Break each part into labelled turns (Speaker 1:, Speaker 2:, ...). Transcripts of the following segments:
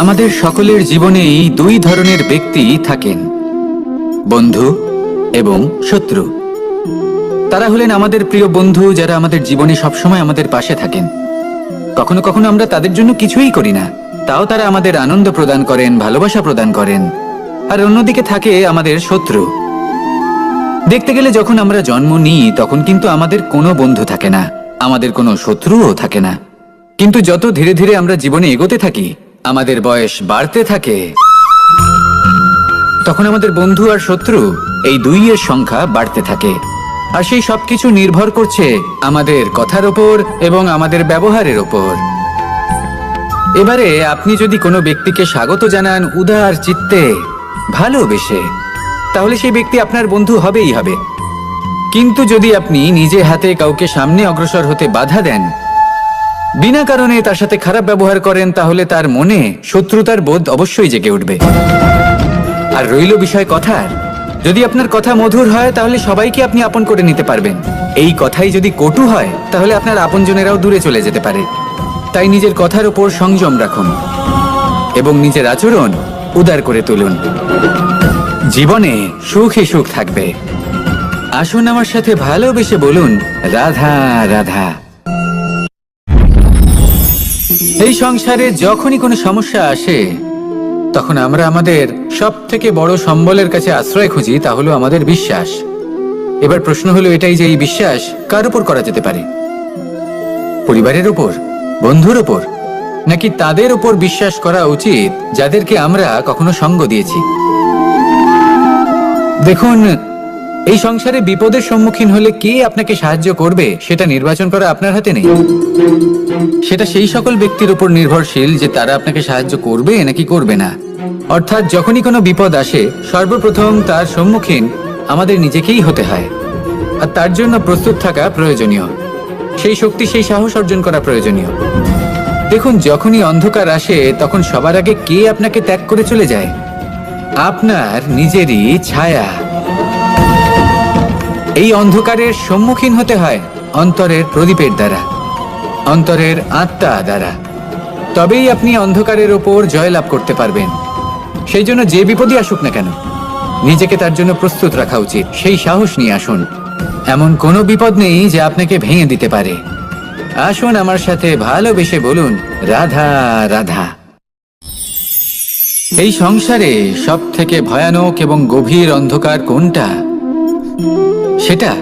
Speaker 1: আমাদের সকলের জীবনেই দুই ধরনের ব্যক্তি থাকেন, বন্ধু এবং শত্রু। তারা হলেন আমাদের প্রিয় বন্ধু, যারা আমাদের জীবনে সবসময় আমাদের পাশে থাকেন। কখনো কখনো আমরা তাদের জন্য কিছুই করি না, তাও তারা আমাদের আনন্দ প্রদান করেন, ভালোবাসা প্রদান করেন। আর অন্যদিকে থাকে আমাদের শত্রু। দেখতে গেলে যখন আমরা জন্ম নিই তখন কিন্তু আমাদের কোনো বন্ধু থাকে না, আমাদের কোনো শত্রুও থাকে না। কিন্তু যত ধীরে ধীরে আমরা জীবনে এগোতে থাকি, আমাদের বয়স বাড়তে থাকে, তখন আমাদের বন্ধু আর শত্রু এই দুইয়ের সংখ্যা বাড়তে থাকে। আর সেই সবকিছু নির্ভর করছে আমাদের কথার ওপর এবং আমাদের ব্যবহারের ওপর। এবারে আপনি যদি কোনো ব্যক্তিকে স্বাগত জানান উদার চিত্তে, ভালোবেসে, তাহলে সেই ব্যক্তি আপনার বন্ধু হবেই হবে। কিন্তু যদি আপনি নিজে হাতে কাউকে সামনে অগ্রসর হতে বাধা দেন, বিনা কারণে তার সাথে খারাপ ব্যবহার করেন, তাহলে তার মনে শত্রুতার বোধ অবশ্যই জেগে উঠবে। আর রইল বিষয় কথার, যদি আপনার কথা মধুর হয় তাহলে সবাইকে আপনি আপন করে নিতে পারবেন। এই কথাই যদি কটু হয় তাহলে আপনার আপনজনেরাও দূরে চলে যেতে পারে। তাই নিজের কথার উপর সংযম রাখুন এবং নিজের আচরণ উদার করে তুলুন। জীবনে সুখে সুখ থাকবে। আসুন আমার সাথে ভালোবেসে বলুন, রাধা রাধা। এই সংসারে যখনই কোনো সমস্যা আসে তখন আমরা আমাদের সব থেকে বড় সম্বলের কাছে আশ্রয় খুঁজি, তা হলো আমাদের বিশ্বাস। এবার প্রশ্ন হলো এটাই যে এই বিশ্বাস কার উপর করা যেতে পারে? পরিবারের উপর, বন্ধুর উপর, নাকি তাদের উপর বিশ্বাস করা উচিত যাদেরকে আমরা কখনো সঙ্গ দিয়েছি? দেখুন, এই সংসারে বিপদের সম্মুখীন হলে কে আপনাকে সাহায্য করবে সেটা নির্বাচন করা আপনার হাতে নেই। সেটা সেই সকল ব্যক্তির উপর নির্ভরশীল যে তারা আপনাকে সাহায্য করবে নাকি করবে না। অর্থাৎ যখনই কোনো বিপদ আসে সর্বপ্রথম তার সম্মুখীন আমাদের নিজেকেই হতে হয়। আর তার জন্য প্রস্তুত থাকা প্রয়োজনীয়, সেই শক্তি, সেই সাহস অর্জন করা প্রয়োজনীয়। দেখুন, যখনই অন্ধকার আসে তখন সবার আগে কে আপনাকে ত্যাগ করে চলে যায়? আপনার নিজেরই ছায়া। এই অন্ধকারের সম্মুখীন হতে হয় অন্তরের প্রদীপের দ্বারা, অন্তরের আত্মা দ্বারা। তবেই আপনি অন্ধকারের ওপর জয়লাভ করতে পারবেন। সেই জন্য যে বিপদই আসুক না কেন, নিজেকে তার জন্য প্রস্তুত রাখা উচিত। সেই সাহস নিয়ে আসুন। এমন কোনো বিপদ নেই যে আপনাকে ভেঙে দিতে পারে। আসুন আমার সাথে ভালোবেসে বলুন, রাধা রাধা। এই সংসারে সব থেকে ভয়ানক এবং গভীর অন্ধকার কোনটা? সেটা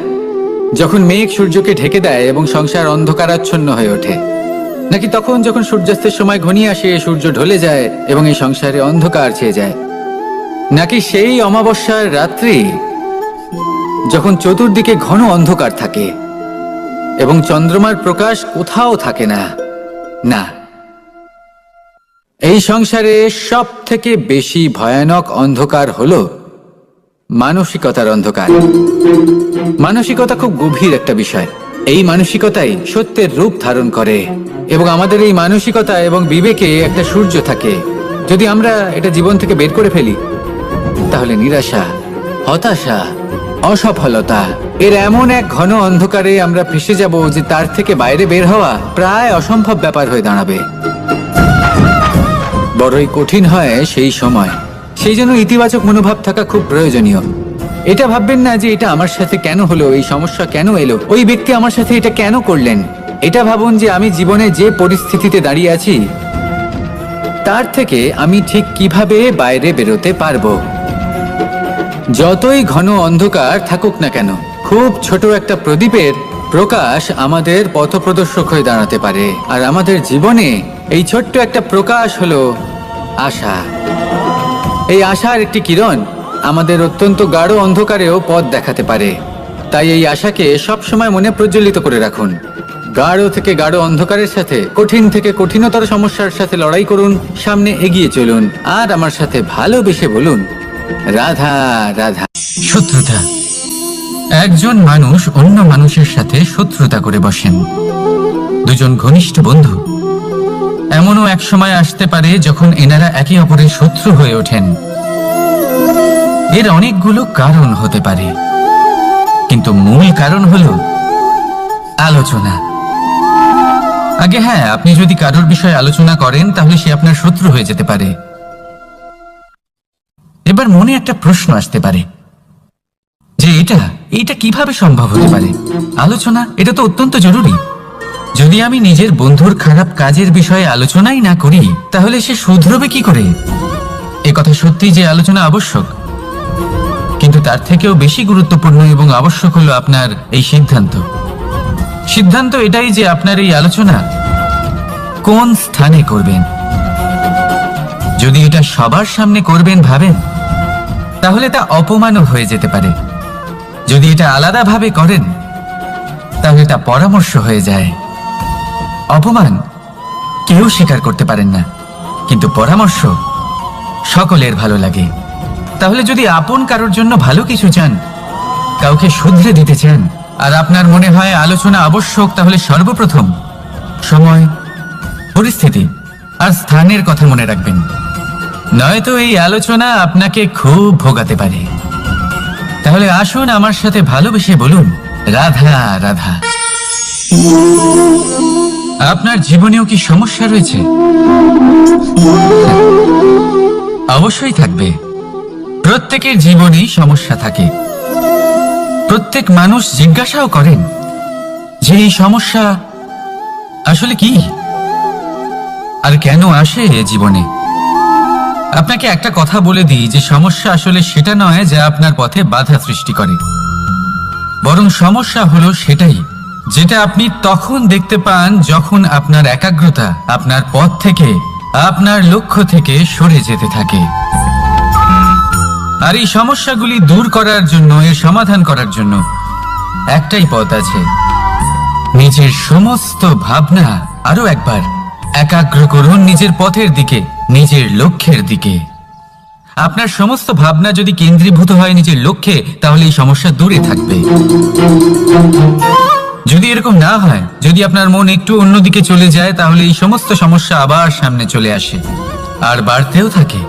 Speaker 1: যখন মেঘ সূর্যকে ঢেকে দেয় এবং সংসার অন্ধকারাচ্ছন্ন হয়ে ওঠে, নাকি তখন যখন সূর্যাস্তের সময় ঘনিয়ে আসে, সূর্য ঢলে যায় এবং এই সংসারে অন্ধকার ছেয়ে যায়, নাকি সেই অমাবস্যার রাত্রি যখন চতুর্দিকে ঘন অন্ধকার থাকে এবং চন্দ্রমার প্রকাশ কোথাও থাকে না? না, এই সংসারে সব থেকে বেশি ভয়ানক অন্ধকার হলো মানসিকতার অন্ধকার। মানসিকতা খুব গভীর একটা বিষয়। এই মানসিকতাই সত্যের রূপ ধারণ করে এবং আমাদের এই মানসিকতা এবং বিবেকে একটা সূর্য থাকে। যদি আমরা এটা জীবন থেকে বের করে ফেলি তাহলে নিরাশা, হতাশা, অসফলতা এর এমন এক ঘন অন্ধকারে আমরা ফেসে যাব যে তার থেকে বাইরে বের হওয়া প্রায় অসম্ভব ব্যাপার হয়ে দাঁড়াবে। বড়ই কঠিন হয় সেই সময়। সেই জন্য ইতিবাচক মনোভাব থাকা খুব প্রয়োজনীয়। এটা ভাববেন না যে এটা আমার সাথে কেন হলো, এই সমস্যা কেন এলো, ওই ব্যক্তি আমার সাথে এটা কেন করলেন। এটা ভাবুন যে আমি জীবনে যে পরিস্থিতিতে দাঁড়িয়ে আছি তার থেকে আমি ঠিক কিভাবে বাইরে বেরোতে পারবো। যতই ঘন অন্ধকার থাকুক না কেন, খুব ছোট একটা প্রদীপের প্রকাশ আমাদের পথপ্রদর্শক হয়ে দাঁড়াতে পারে। আর আমাদের জীবনে এই ছোট্ট একটা প্রকাশ হলো আশা। এই আশার একটি কিরণ আমাদের অত্যন্ত গাঢ় অন্ধকারেও পথ দেখাতে পারে। তাই এই আশাকে সবসময় মনে প্রজ্বলিত করে রাখুন। গাঢ় থেকে গাঢ় অন্ধকারের সাথে, কঠিন থেকে কঠিনতর সমস্যার সাথে লড়াই করুন, সামনে এগিয়ে চলুন। আর আমার সাথে ভালোবেসে বলুন, রাধা রাধা। শত্রুতা। একজন মানুষ অন্য মানুষের সাথে শত্রুতা করে বসেন, দুজন ঘনিষ্ঠ বন্ধু। এমনও এক সময় আসতে পারে যখন এনারা একে অপরের শত্রু হয়ে ওঠেন। এর অনেকগুলো কারণ হতে পারে, কিন্তু মূল কারণ হলো আলোচনা। আগে হ্যাঁ, আপনি যদি কারোর বিষয়ে আলোচনা করেন তাহলে সে আপনার শত্রু হয়ে যেতে পারে। এবার মনে একটা প্রশ্ন আসতে পারে যে এটা কিভাবে সম্ভব হতে পারে। আলোচনা এটা তো অত্যন্ত জরুরি। যদি আমি নিজের বন্ধুর খারাপ কাজের বিষয়ে আলোচনাই না করি তাহলে সে শুধরবে কি করে? এ কথা সত্যি যে আলোচনা আবশ্যক, কিন্তু তার থেকেও বেশি গুরুত্বপূর্ণ এবং আবশ্যক হলো আপনার এই সিদ্ধান্ত এটাই যে আপনার এই আলোচনা কোন স্থানে করবেন। যদি এটা সবার সামনে করবেন ভাবেন তাহলে তা অপমানও হয়ে যেতে পারে। যদি এটা আলাদাভাবে করেন তাহলে তা পরামর্শ হয়ে যায়। অপমান কেউ স্বীকার করতে পারেন না, কিন্তু পরামর্শ সকলের ভালো লাগে। তাহলে যদি আপন কারোর জন্য ভালো কিছু চান, কাউকে শুধরে দিতে চান, আর আপনার মনে হয় আলোচনা আবশ্যক, তাহলে সর্বপ্রথম সময়, পরিস্থিতি আর স্থানের কথা মনে রাখবেন। নয়তো এই আলোচনা আপনাকে খুব ভোগাতে পারে। তাহলে আসুন আমার সাথে ভালোবেসে বলুন, রাধা রাধা। আপনার জীবনেও কি সমস্যা রয়েছে? অবশ্যই থাকবে। প্রত্যেকের জীবনেই সমস্যা থাকে। প্রত্যেক মানুষ জিজ্ঞাসাও করেন যে এই সমস্যা আসলে কি আর কেন আসে জীবনে। আপনাকে একটা কথা বলে দিই যে সমস্যা আসলে সেটা নয় যা আপনার পথে বাধা সৃষ্টি করে, বরং সমস্যা হলো সেটাই যেটা আপনি তখন দেখতে পান যখন আপনার একাগ্রতা আপনার পথ থেকে, আপনার লক্ষ্য থেকে সরে যেতে থাকে। আর এই সমস্যাগুলি দূর করার জন্য, এর সমাধান করার জন্য একটাই পথ আছে। নিজের সমস্ত ভাবনা আরো একবার একাগ্র করুন নিজের পথের দিকে, নিজের লক্ষ্যের দিকে। আপনার সমস্ত ভাবনা যদি কেন্দ্রীভূত হয় নিজের লক্ষ্যে, তাহলে এই সমস্যা দূরে থাকবে। যদি এরকম না হয়, যদি আপনার মন একটু অন্যদিকে চলে যায়, তাহলে এই সমস্ত সমস্যা আবার সামনে চলে আসে আর বাড়তেও থাকে।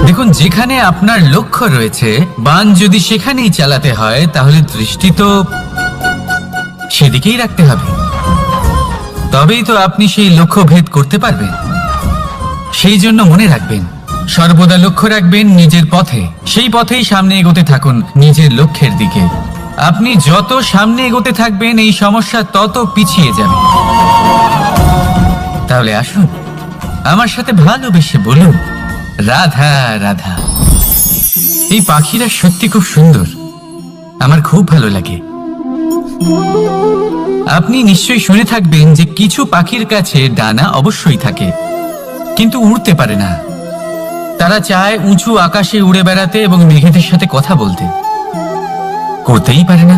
Speaker 1: দেখুন, যেখানে আপনার লক্ষ্য রয়েছে, বান যদি সেখানেই চালাতে হয়, তাহলে দৃষ্টি তো সেদিকেই রাখতে হবে। তবেই তো আপনি সেই লক্ষ্য ভেদ করতে পারবেন। সেই জন্য মনে রাখবেন, সর্বদা লক্ষ্য রাখবেন নিজের পথে, সেই পথেই সামনে এগোতে থাকুন নিজের লক্ষ্যের দিকে। আপনি যত সামনে এগোতে থাকবেন এই সমস্যা তত পিছিয়ে যাবে। তাহলে আসুন আমার সাথে ভালোবেসে বলুন, রাধা রাধা। এই পাখিরা সত্যি খুব সুন্দর, আমার খুব ভালো লাগে। আপনি নিশ্চয়ই শুনে থাকবেন যে কিছু পাখির কাছে ডানা অবশ্যই থাকে, কিন্তু উড়তে পারে না। তারা চায় উঁচু আকাশে উড়ে বেড়াতে এবং মেঘেদের সাথে কথা বলতে, করতেই পারে না।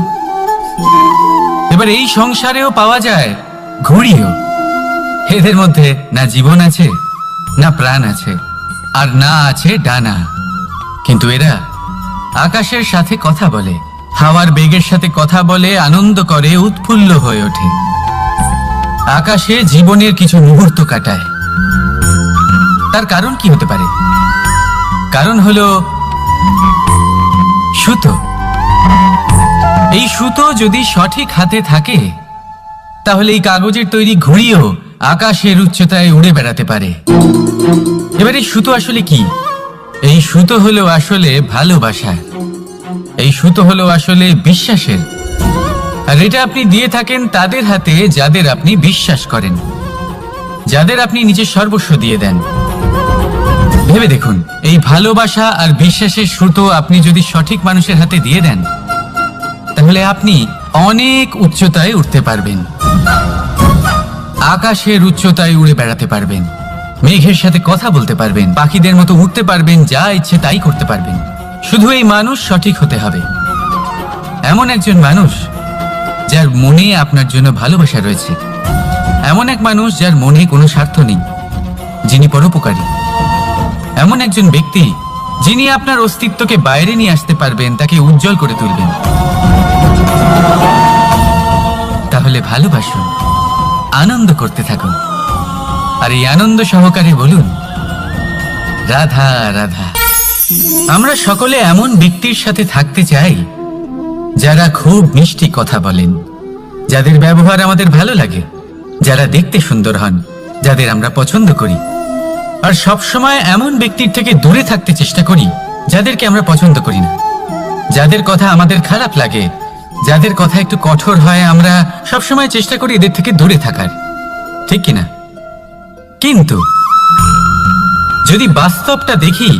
Speaker 1: এবার এই সংসারেও পাওয়া যায় ঘুড়িও। এদের মধ্যে না জীবন আছে, না প্রাণ আছে, আর না আছে ডানা, কিন্তু এরা আকাশের সাথে কথা বলে, হাওয়ার বেগের সাথে কথা বলে, আনন্দ করে, উৎফুল্ল হয়ে ওঠে। আকাশে জীবনের কিছু মুহূর্ত কাটায়। তার কারণ কি হতে পারে? কারণ হলো সুতো। এই সুতো যদি সঠিক হাতে থাকে, তাহলে এই কাগজের তৈরি ঘুড়িও আকাশের উচ্চতায় উড়ে বেড়াতে পারে। এবার এই সুতো আসলে কি? এই সুতো হলো আসলে ভালোবাসা। এই সুতো হলো আসলে বিশ্বাসের। আর এটা আপনি দিয়ে থাকেন তাদের হাতে যাদের আপনি বিশ্বাস করেন, যাদের আপনি নিজের সর্বস্ব দিয়ে দেন। ভেবে দেখুন, এই ভালোবাসা আর বিশ্বাসের সুতো আপনি যদি সঠিক মানুষের হাতে দিয়ে দেন, তাহলে আপনি অনেক উচ্চতায় উঠতে পারবেন, আকাশের উচ্চতায় উড়ে বেড়াতে পারবেন, মেঘের সাথে কথা বলতে পারবেন, পাখিদের মতো উঠতে পারবেন, যা ইচ্ছে তাই করতে পারবেন। শুধু এই মানুষ সঠিক হতে হবে, এমন একজন মানুষ যার মনে আপনার জন্য ভালোবাসা রয়েছে, এমন এক মানুষ যার মনে কোনো স্বার্থ নেই, যিনি পরোপকারী, এমন একজন ব্যক্তি যিনি আপনার অস্তিত্বকে বাইরে নিয়ে আসতে পারবেন, তাকে উজ্জ্বল করে তুলবেন। তাহলে ভালোবাসুন, আনন্দ করতে থাকুন, আর এই আনন্দ সহকারে বলুন, রাধা রাধা। আমরা সকলে এমন ব্যক্তির সাথে থাকতে চাই যারা খুব মিষ্টি কথা বলেন, যাদের ব্যবহার আমাদের ভালো লাগে, যারা দেখতে সুন্দর হন, যাদের আমরা পছন্দ করি। আর সবসময় এমন ব্যক্তির থেকে দূরে থাকতে চেষ্টা করি যাদেরকে আমরা পছন্দ করি না, যাদের কথা আমাদের খারাপ লাগে, যাদের কথা একটু কঠোর হয়। আমরা সবসময় চেষ্টা করি এদের থেকে দূরে থাকার, ঠিক কিনা? কিন্তু যদি বাস্তবটা দেখি,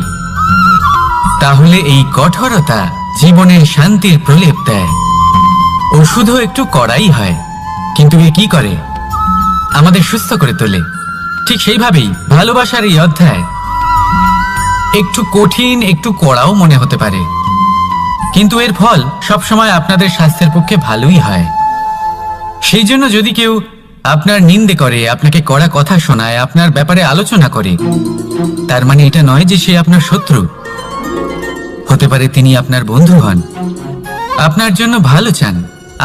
Speaker 1: তাহলে এই কঠোরতা জীবনের শান্তির প্রলেপ দেয়। ওষুধও একটু কড়াই হয়, কিন্তু এ কি করে? আমাদের সুস্থ করে তোলে। ঠিক সেইভাবেই ভালোবাসার এই অধ্যায় একটু কঠিন, একটু কড়াও মনে হতে পারে, কিন্তু এর ফল সবসময় আপনাদের স্বাস্থ্যের পক্ষে ভালোই হয়। সেই জন্য যদি কেউ আপনার নিন্দে করে, আপনাকে কড়া কথা শোনায়, আপনার ব্যাপারে আলোচনা করে, তার মানে এটা নয় যে সে আপনার শত্রু। হতে পারে তিনি আপনার বন্ধু হন, আপনার জন্য ভালো চান,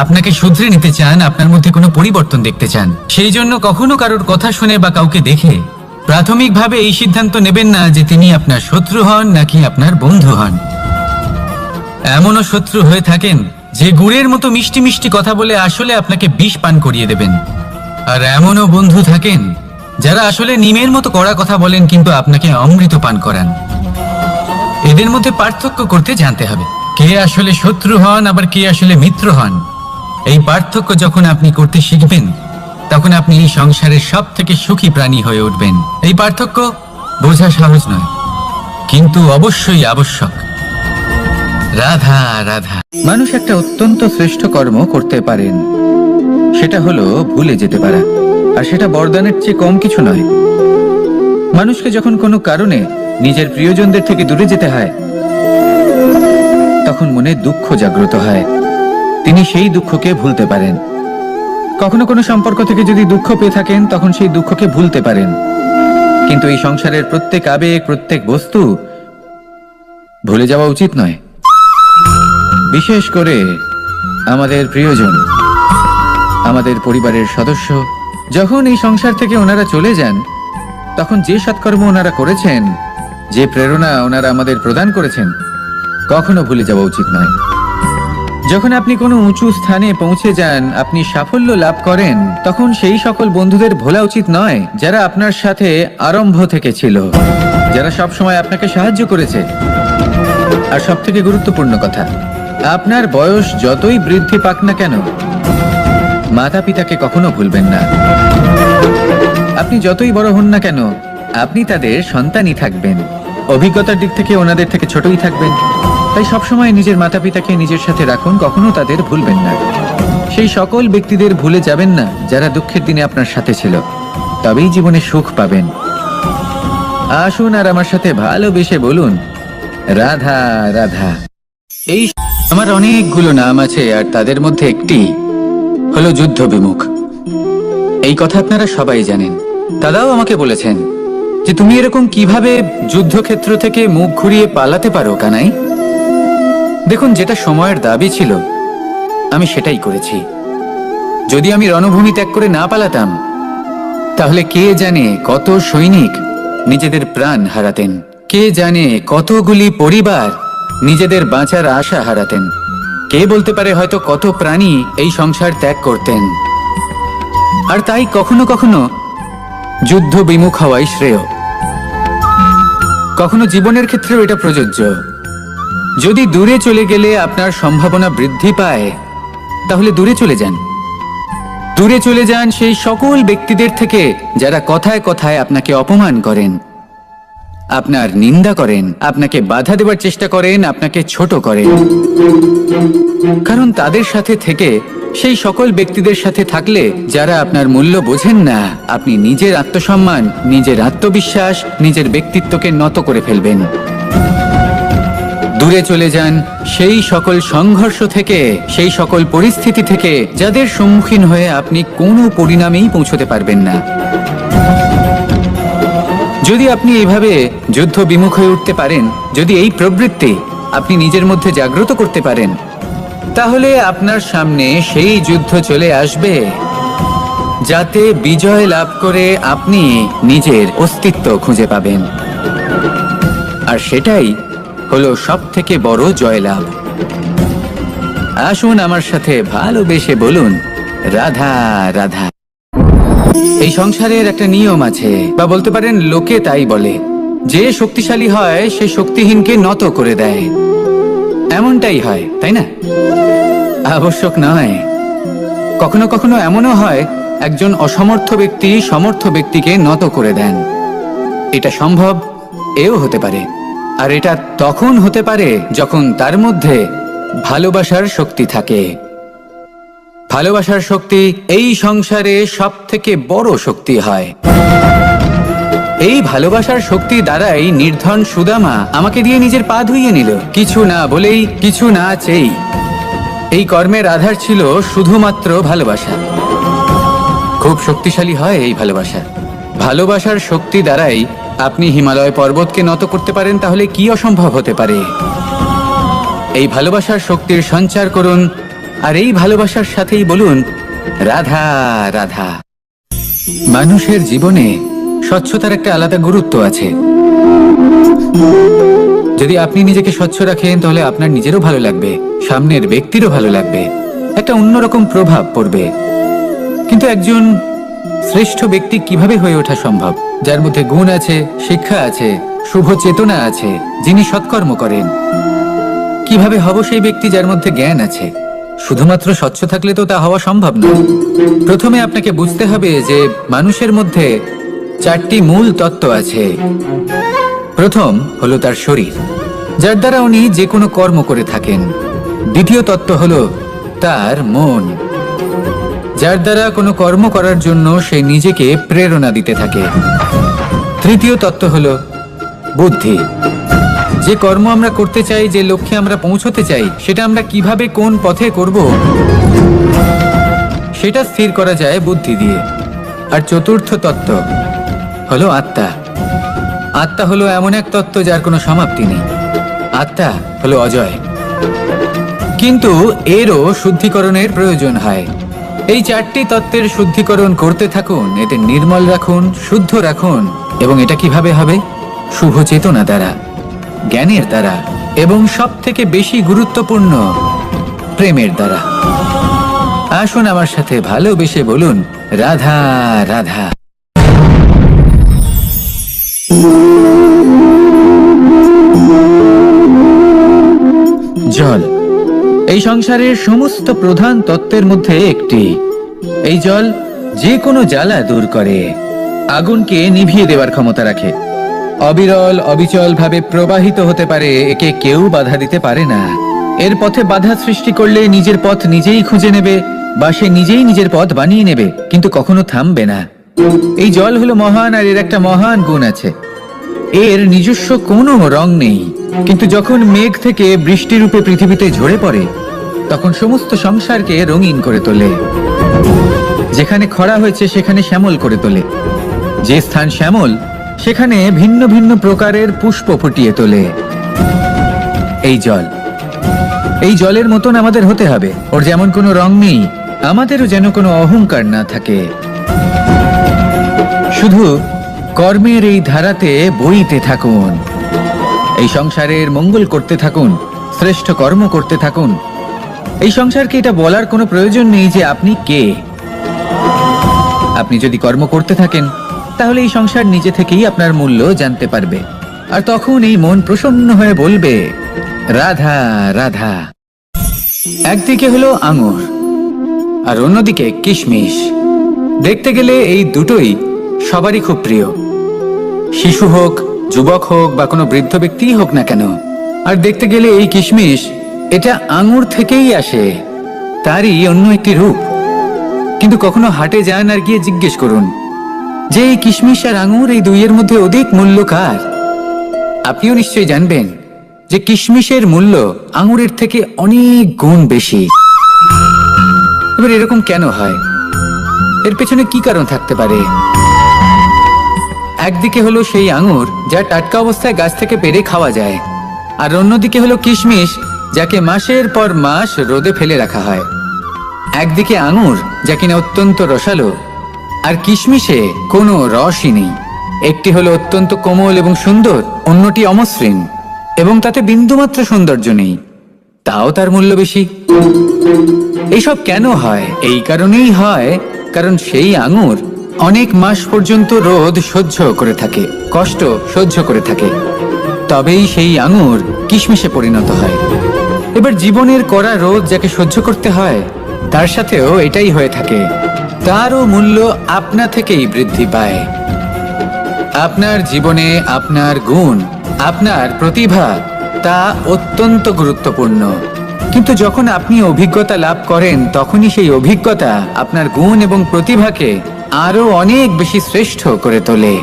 Speaker 1: আপনাকে শুধরে নিতে চান, আপনার মধ্যে কোনো পরিবর্তন দেখতে চান। সেই জন্য কখনো কারোর কথা শুনে বা কাউকে দেখে প্রাথমিকভাবে এই সিদ্ধান্ত নেবেন না যে তিনি আপনার শত্রু হন নাকি আপনার বন্ধু হন। এমনও শত্রু হয়ে থাকেন যে গুড়ের মতো মিষ্টি মিষ্টি কথা বলে আসলে আপনাকে বিষ পান করিয়ে দেবেন। আর এমনও বন্ধু থাকেন যারা আসলে নিমের মতো কড়া কথা বলেন কিন্তু আপনাকে অমৃত পান করান। এদের মধ্যে পার্থক্য করতে জানতে হবে, কে আসলে শত্রু হন আবার কে আসলে মিত্র হন। এই পার্থক্য যখন আপনি করতে শিখবেন, তখন আপনি এই সংসারের সব থেকে সুখী প্রাণী হয়ে উঠবেন। এই পার্থক্য বোঝা সহজ নয়, কিন্তু অবশ্যই আবশ্যক। রাধা রাধা। মানুষ একটা অত্যন্ত শ্রেষ্ঠ কর্ম করতে পারেন, সেটা হলো ভুলে যেতে পারা। আর সেটা বরদানের চেয়ে কম কিছু নয়। মানুষকে যখন কোনো কারণে নিজের প্রিয়জনদের থেকে দূরে যেতে হয়, তখন মনে দুঃখ জাগ্রত হয়। তিনি সেই দুঃখকে ভুলতে পারেন। কখনো কোনো সম্পর্ক থেকে যদি দুঃখ পেয়ে থাকেন, তখন সেই দুঃখকে ভুলতে পারেন। কিন্তু এই সংসারের প্রত্যেক আবেগ, প্রত্যেক বস্তু ভুলে যাওয়া উচিত নয়। বিশেষ করে আমাদের প্রিয়জন, আমাদের পরিবারের সদস্য। যখন এই সংসার থেকে ওনারা চলে যান, তখন যে সৎকর্ম ওনারা করেছেন, যে প্রেরণা ওনারা আমাদের প্রদান করেছেন, কখনো ভুলে যাওয়া উচিত নয়। যখন আপনি কোনো উঁচু স্থানে পৌঁছে যান, আপনি সাফল্য লাভ করেন, তখন সেই সকল বন্ধুদের ভোলা উচিত নয় যারা আপনার সাথে আরম্ভ থেকে ছিল, যারা সব সময় আপনাকে সাহায্য করেছে। আর সব থেকে গুরুত্বপূর্ণ কথা, আপনার বয়স যতই বৃদ্ধি পাক না কেন, মাতা পিতাকে কখনো ভুলবেন না। আপনি যতই বড় হন না কেন, আপনি তাদের সন্তানই থাকবেন। অভিজ্ঞতার দিক থেকে ওনাদের থেকে ছোটই থাকবেন। তাই সবসময় নিজের মাতা পিতাকে নিজের সাথে রাখুন, কখনো তাদের ভুলবেন না। সেই সকল ব্যক্তিদের ভুলে যাবেন না যারা দুঃখের দিনে আপনার সাথে ছিল, তবেই জীবনে সুখ পাবেন। আসুন আর আমার সাথে ভালোবেসে বলুন, রাধা রাধা। এই আমার অনেকগুলো নাম আছে, আর তাদের মধ্যে একটি হলো যুদ্ধ বিমুখ। এই কথা আপনারা সবাই জানেন। দাদাও আমাকে বলেছেন যে তুমি এরকম কিভাবে যুদ্ধক্ষেত্র থেকে মুখ ঘুরিয়ে পালাতে পারো কানাই। দেখুন, যেটা সময়ের দাবি ছিল আমি সেটাই করেছি। যদি আমি রণভূমি ত্যাগ করে না পালাতাম, তাহলে কে জানে কত সৈনিক নিজেদের প্রাণ হারাতেন, কে জানে কতগুলি পরিবার নিজেদের বাঁচার আশা হারাতেন, কে বলতে পারে হয়তো কত প্রাণী এই সংসার ত্যাগ করতেন। আর তাই কখনো কখনো যুদ্ধ বিমুখ হওয়াই শ্রেয়। কখনো জীবনের ক্ষেত্রেও এটা প্রযোজ্য। যদি দূরে চলে গেলে আপনার সম্ভাবনা বৃদ্ধি পায়, তাহলে দূরে চলে যান। দূরে চলে যান সেই সকল ব্যক্তিদের থেকে যারা কথায় কথায় আপনাকে অপমান করেন, আপনার নিন্দা করেন, আপনাকে বাধা দেওয়ার চেষ্টা করেন, আপনাকে ছোট করেন। কারণ তাদের সাথে থেকে, সেই সকল ব্যক্তিদের সাথে থাকলে যারা আপনার মূল্য বোঝেন না, আপনি নিজের আত্মসম্মান, নিজের আত্মবিশ্বাস, নিজের ব্যক্তিত্বকে নত করে ফেলবেন। দূরে চলে যান সেই সকল সংঘর্ষ থেকে, সেই সকল পরিস্থিতি থেকে যাদের সম্মুখীন হয়ে আপনি কোনো পরিণামেই পৌঁছতে পারবেন না। যদি আপনি এইভাবে যুদ্ধ বিমুখ হয়ে উঠতে পারেন, যদি এই প্রবৃত্তি আপনি নিজের মধ্যে জাগ্রত করতে পারেন, তাহলে আপনার সামনে সেই যুদ্ধ চলে আসবে যাতে বিজয় লাভ করে আপনি নিজের অস্তিত্ব খুঁজে পাবেন। আর সেটাই হলো সব থেকে বড় জয়লাভ। আসুন আমার সাথে ভালোবেসে বলুন, রাধা রাধা। এই সংসারের একটা নিয়ম আছে, বা বলতে পারেন লোকে তাই বলে, যে শক্তিশালী হয় সে শক্তিহীনকে নত করে দেয়। এমনটাই হয়, তাই না? আবশ্যক নয়, কখনো কখনো এমনও হয় একজন অসমর্থ ব্যক্তি সমর্থ ব্যক্তিকে নত করে দেন। এটা সম্ভব, এও হতে পারে। আর এটা তখন হতে পারে যখন তার মধ্যে ভালোবাসার শক্তি থাকে। ভালোবাসার শক্তি এই সংসারে সব থেকে বড় শক্তি হয়। এই ভালোবাসার শক্তি দ্বারাই নির্ধন সুদামা আমাকে দিয়ে নিজের পা ধুইয়ে নিল, কিছু না বলেই, কিছু না চেয়েই। এই কর্মের আধার ছিল শুধুমাত্র ভালোবাসা। খুব শক্তিশালী হয় এই ভালোবাসা। ভালোবাসার শক্তি দ্বারাই আপনি হিমালয় পর্বতকে নত করতে পারেন, তাহলে কি অসম্ভব হতে পারে? এই ভালোবাসার শক্তির সঞ্চার করুন, আর এই ভালোবাসার সাথেই বলুন, রাধা রাধা। মানুষের জীবনে স্বচ্ছতার একটা আলাদা গুরুত্ব আছে। যদি আপনি নিজেকে স্বচ্ছ রাখেন, তাহলে আপনার নিজেরও ভালো লাগবে, সামনের ব্যক্তিরও ভালো লাগবে, একটা অন্যরকম প্রভাব পড়বে। কিন্তু একজন শ্রেষ্ঠ ব্যক্তি কিভাবে হয়ে ওঠা সম্ভব? যার মধ্যে গুণ আছে, শিক্ষা আছে, শুভ চেতনা আছে, যিনি সৎকর্ম করেন। কিভাবে হব সেই ব্যক্তি যার মধ্যে জ্ঞান আছে? শুধুমাত্র স্বচ্ছ থাকলে তো তা হওয়া সম্ভব নয়। প্রথমে আপনাকে বুঝতে হবে যে মানুষের মধ্যে 4টি মূল তত্ত্ব আছে। প্রথম হলো তার শরীর, যার দ্বারা উনি যে কোনো কর্ম করে থাকেন। দ্বিতীয় তত্ত্ব হলো তার মন, যার দ্বারা কোনো কর্ম করার জন্য সে নিজেকে প্রেরণা দিতে থাকে। তৃতীয় তত্ত্ব হলো বুদ্ধি, যে কর্ম আমরা করতে চাই, যে লক্ষ্যে আমরা পৌঁছতে চাই, সেটা আমরা কিভাবে কোন পথে করব সেটা স্থির করা যায় বুদ্ধি দিয়ে। আর চতুর্থ তত্ত্ব হলো আত্মা। আত্মা হলো এমন এক তত্ত্ব যার কোনো সমাপ্তি নেই। আত্মা হলো অজয়, কিন্তু এরও শুদ্ধিকরণের প্রয়োজন হয়। এই 4টি তত্ত্বের শুদ্ধিকরণ করতে থাকুন, এতে নির্মল রাখুন, শুদ্ধ রাখুন। এবং এটা কিভাবে হবে? শুভ চেতনা দ্বারা, জ্ঞানের দ্বারা, এবং সব থেকে বেশি গুরুত্বপূর্ণ প্রেমের দ্বারা। আসুন আমার সাথে ভালোবেসে বলুন, রাধা রাধা। জল এই সংসারের সমস্ত প্রধান তত্ত্বের মধ্যে একটি। এই জল যে কোনো জ্বালা দূর করে, আগুনকে নিভিয়ে দেওয়ার ক্ষমতা রাখে, অবিরল অবিচল ভাবে প্রবাহিত হতে পারে, একে কেউ বাধা দিতে পারে না। এর পথে বাধা সৃষ্টি করলে নিজের পথ নিজেই খুঁজে নেবে, বা সে নিজেই নিজের পথ বানিয়ে নেবে, কিন্তু কখনো থামবে না। এই জল হলো মহান, আর এর একটা মহান গুণ আছে, এর নিজস্ব কোনো রং নেই। কিন্তু যখন মেঘ থেকে বৃষ্টি রূপে পৃথিবীতে ঝরে পড়ে, তখন সমস্ত সংসারকে রঙিন করে তোলে। যেখানে খরা হয়েছে সেখানে শ্যামল করে তোলে, যে স্থান শ্যামল সেখানে ভিন্ন ভিন্ন প্রকারের পুষ্প ফুটিয়ে তোলে। এই জল, এই জলের মতন আমাদের হতে হবে। ওর যেমন কোনো রং নেই, আমাদেরও যেন কোনো অহংকার না থাকে। শুধু কর্মের এই ধারাতে বইতে থাকুন, এই সংসারের মঙ্গল করতে থাকুন, শ্রেষ্ঠ কর্ম করতে থাকুন। এই সংসারকে এটা বলার কোনো প্রয়োজন নেই যে আপনি কে। আপনি যদি কর্ম করতে থাকেন, তাহলে এই সংসার নিজে থেকেই আপনার মূল্য জানতে পারবে, আর তখন এই মন প্রসন্ন হয়ে বলবে, রাধা রাধা। একদিকে হলো আঙুর, আর অন্যদিকে কিশমিশ। দেখতে গেলে এই দুটোই সবারই খুব প্রিয়, শিশু হোক, যুবক হোক, বা কোনো বৃদ্ধ ব্যক্তিই হোক না কেন। আর দেখতে গেলে এই কিশমিশ, এটা আঙুর থেকেই আসে, তারই অন্য একটি রূপ। কিন্তু কখনো হাটে যান আর গিয়ে জিজ্ঞেস করুন যে এই কিশমিশ আর আঙুর, এই দুইয়ের মধ্যে অধিক মূল্য কার? আপনিও নিশ্চয়ই জানবেন যে কিশমিশের মূল্য আঙুরের থেকে অনেক গুণ বেশি। এবার এরকম কেন হয়? এর পেছনে কি কারণ থাকতে পারে? একদিকে হলো সেই আঙুর যা টাটকা অবস্থায় গাছ থেকে পেড়ে খাওয়া যায়, আর অন্যদিকে হলো কিশমিশ যাকে মাসের পর মাস রোদে ফেলে রাখা হয়। একদিকে আঙুর যা কিনা অত্যন্ত রসালো, আর কিশমিশে কোনো রসই নেই। একটি হলো অত্যন্ত কোমল এবং সুন্দর, অন্যটি অমসৃণ এবং তাতে বিন্দুমাত্র সৌন্দর্য নেই, তাও তার মূল্য বেশি। এইসব কেন হয়? এই কারণেই হয় কারণ সেই আঙুর অনেক মাস পর্যন্ত রোদ সহ্য করে থাকে, কষ্ট সহ্য করে থাকে, তবেই সেই আঙুর কিশমিশে পরিণত হয়। এবার জীবনের কড়া রোদ যাকে সহ্য করতে হয়, তার সাথেও এটাই হয়ে থাকে। তারও মূল্য আপনা থেকেই বৃদ্ধি পায়। আপনার জীবনে আপনার গুণ, আপনার প্রতিভা, তা অত্যন্ত গুরুত্বপূর্ণ। কিন্তু যখন আপনি অভিজ্ঞতা লাভ করেন, তখনই সেই অভিজ্ঞতা আপনার গুণ এবং প্রতিভাকে আরো অনেক বেশি শ্রেষ্ঠ করে তোলে।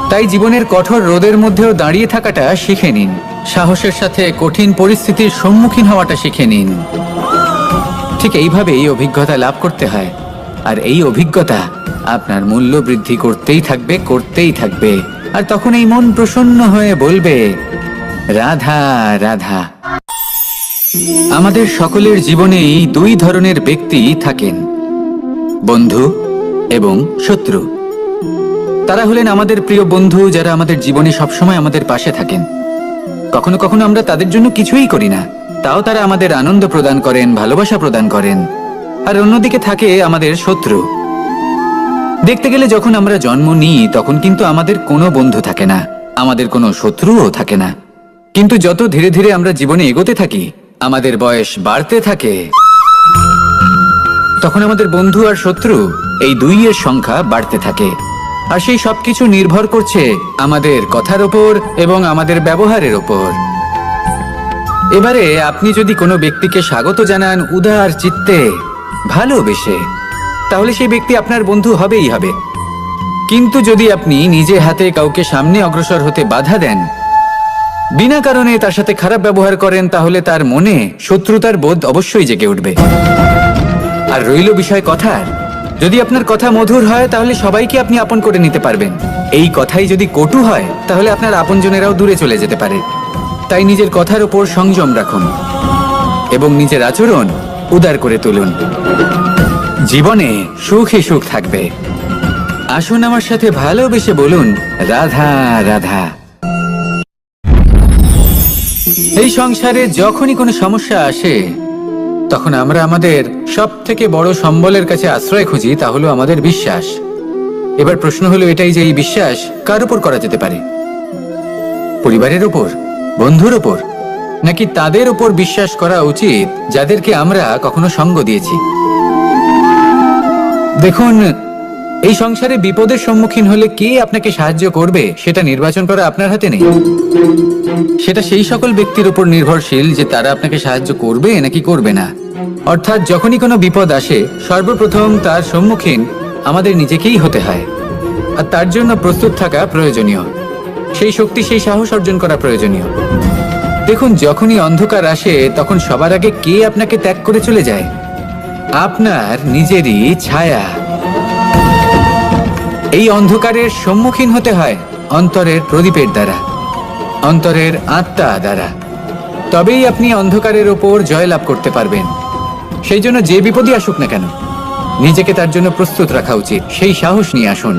Speaker 1: তাই জীবনের কঠোর রোদের মধ্যেও দাঁড়িয়ে থাকাটা শিখে নিন, সাহসের সাথে কঠিন পরিস্থিতির সম্মুখীন হওয়াটা শিখে নিন। ঠিক এইভাবেই অভিজ্ঞতা লাভ করতে হয়, আর এই অভিজ্ঞতা আপনার মূল্য বৃদ্ধি করতেই থাকবে, করতেই থাকবে। আর তখন এই মন প্রসন্ন হয়ে বলবে, রাধা রাধা। আমাদের সকলের জীবনেই দুই ধরনের ব্যক্তি থাকেন, বন্ধু এবং শত্রু। তারা হলেন আমাদের প্রিয় বন্ধু, যারা আমাদের জীবনে সবসময় আমাদের পাশে থাকেন। কখনো কখনো আমরা তাদের জন্য কিছুই করি না, তাও তারা আমাদের আনন্দ প্রদান করেন, ভালোবাসা প্রদান করেন। আর অন্যদিকে থাকে আমাদের শত্রু। দেখতে গেলে যখন আমরা জন্ম নিই, তখন কিন্তু আমাদের কোনো বন্ধু থাকে না, আমাদের কোনো শত্রুও থাকে না। কিন্তু যত ধীরে ধীরে আমরা জীবনে এগোতে থাকি, আমাদের বয়স বাড়তে থাকে, তখন আমাদের বন্ধু আর শত্রু এই দুইয়ের সংখ্যা বাড়তে থাকে। আর সেই সবকিছু নির্ভর করছে আমাদের কথার ওপর এবং আমাদের ব্যবহারের ওপর। এবারে আপনি যদি কোনো ব্যক্তিকে স্বাগত জানান উদার চিত্তে, ভালোবেসে, তাহলে সেই ব্যক্তি আপনার বন্ধু হবেই হবে। কিন্তু যদি আপনি নিজে হাতে কাউকে সামনে অগ্রসর হতে বাধা দেন, বিনা কারণে তার সাথে খারাপ ব্যবহার করেন, তাহলে তার মনে শত্রুতার বোধ অবশ্যই জেগে উঠবে। আর রইল বিষয় কথার, যদি আপনার কথা মধুর হয়, তাহলে সবাইকে আপনি আপন করে নিতে পারবেন। এই কথাই যদি কটু হয়, তাহলে আপনার আপনজনেরাও দূরে চলে যেতে পারে। তাই নিজের কথার উপর সংযম রাখুন এবং নিজের আচরণ উদার করে তুলুন। জীবনে সুখে সুখ থাকবে। আসুন আমার সাথে ভালোবেসে বলুন, রাধা রাধা। এই সংসারে যখনই কোনো সমস্যা আসে, তখন আমরা আমাদের সব থেকে বড় সম্বলের কাছে আশ্রয় খুঁজি, তা হলো আমাদের বিশ্বাস। এবার প্রশ্ন হলো এটাই যে এই বিশ্বাস কার উপর করা যেতে পারে? পরিবারের উপর, বন্ধুর উপর, নাকি তাদের উপর বিশ্বাস করা উচিত যাদেরকে আমরা কখনো সঙ্গ দিয়েছি? দেখুন, এই সংসারে বিপদের সম্মুখীন হলে কে আপনাকে সাহায্য করবে, সেটা নির্বাচন করা আপনার হাতে নেই। সেটা সেই সকল ব্যক্তির উপর নির্ভরশীল যে তারা আপনাকে সাহায্য করবে নাকি করবে না। অর্থাৎ যখনই কোনো বিপদ আসে, সর্বপ্রথম তার সম্মুখীন আমাদের নিজেকেই হতে হয়। আর তার জন্য প্রস্তুত থাকা প্রয়োজনীয়, সেই শক্তি, সেই সাহস অর্জন করা প্রয়োজনীয়। দেখুন, যখনই অন্ধকার আসে, তখন সবার আগে কে আপনাকে ত্যাগ করে চলে যায়? আপনার নিজেরই ছায়া। এই অন্ধকারের সম্মুখীন হতে হয় অন্তরের প্রদীপের দ্বারা, অন্তরের আত্মা দ্বারা। তবেই আপনি অন্ধকারের ওপর জয়লাভ করতে পারবেন। সেই জন্য যে বিপদই আসুক না কেন, নিজেকে তার জন্য প্রস্তুত রাখা উচিত। সেই সাহস নিয়ে আসুন।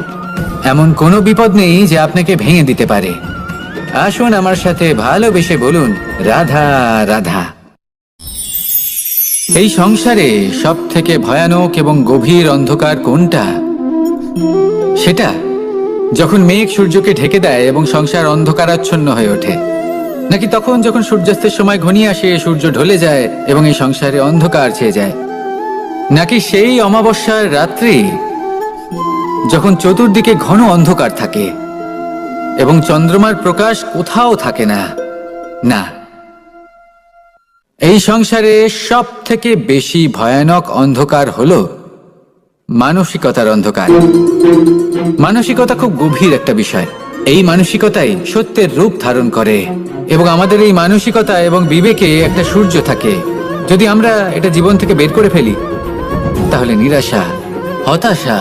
Speaker 1: এমন কোনো বিপদ নেই যে আপনাকে ভেঙে দিতে পারে। আসুন আমার সাথে ভালোবেসে বলুন, রাধা রাধা। এই সংসারে সব থেকে ভয়ানক এবং গভীর অন্ধকার কোনটা? সেটা যখন মেঘ সূর্যকে ঢেকে দেয় এবং সংসার অন্ধকারাচ্ছন্ন হয়ে ওঠে, নাকি তখন যখন সূর্যাস্তের সময় ঘনিয়ে আসে, সূর্য ঢলে যায় এবং এই সংসারে অন্ধকার ছেয়ে যায়, নাকি সেই অমাবস্যার রাত্রি যখন চতুর্দিকে ঘন অন্ধকার থাকে এবং চন্দ্রমার প্রকাশ কোথাও থাকে না? না, এই সংসারে সব থেকে বেশি ভয়ানক অন্ধকার হলো মানসিকতার অন্ধকার। মানসিকতা খুব গভীর একটা বিষয়। এই মানসিকতাই সত্যের রূপ ধারণ করে এবং আমাদের এই মানসিকতা এবং বিবেকে একটা সূর্য থাকে। যদি আমরা এটা জীবন থেকে বের করে ফেলি, তাহলে নিরাশা, হতাশা,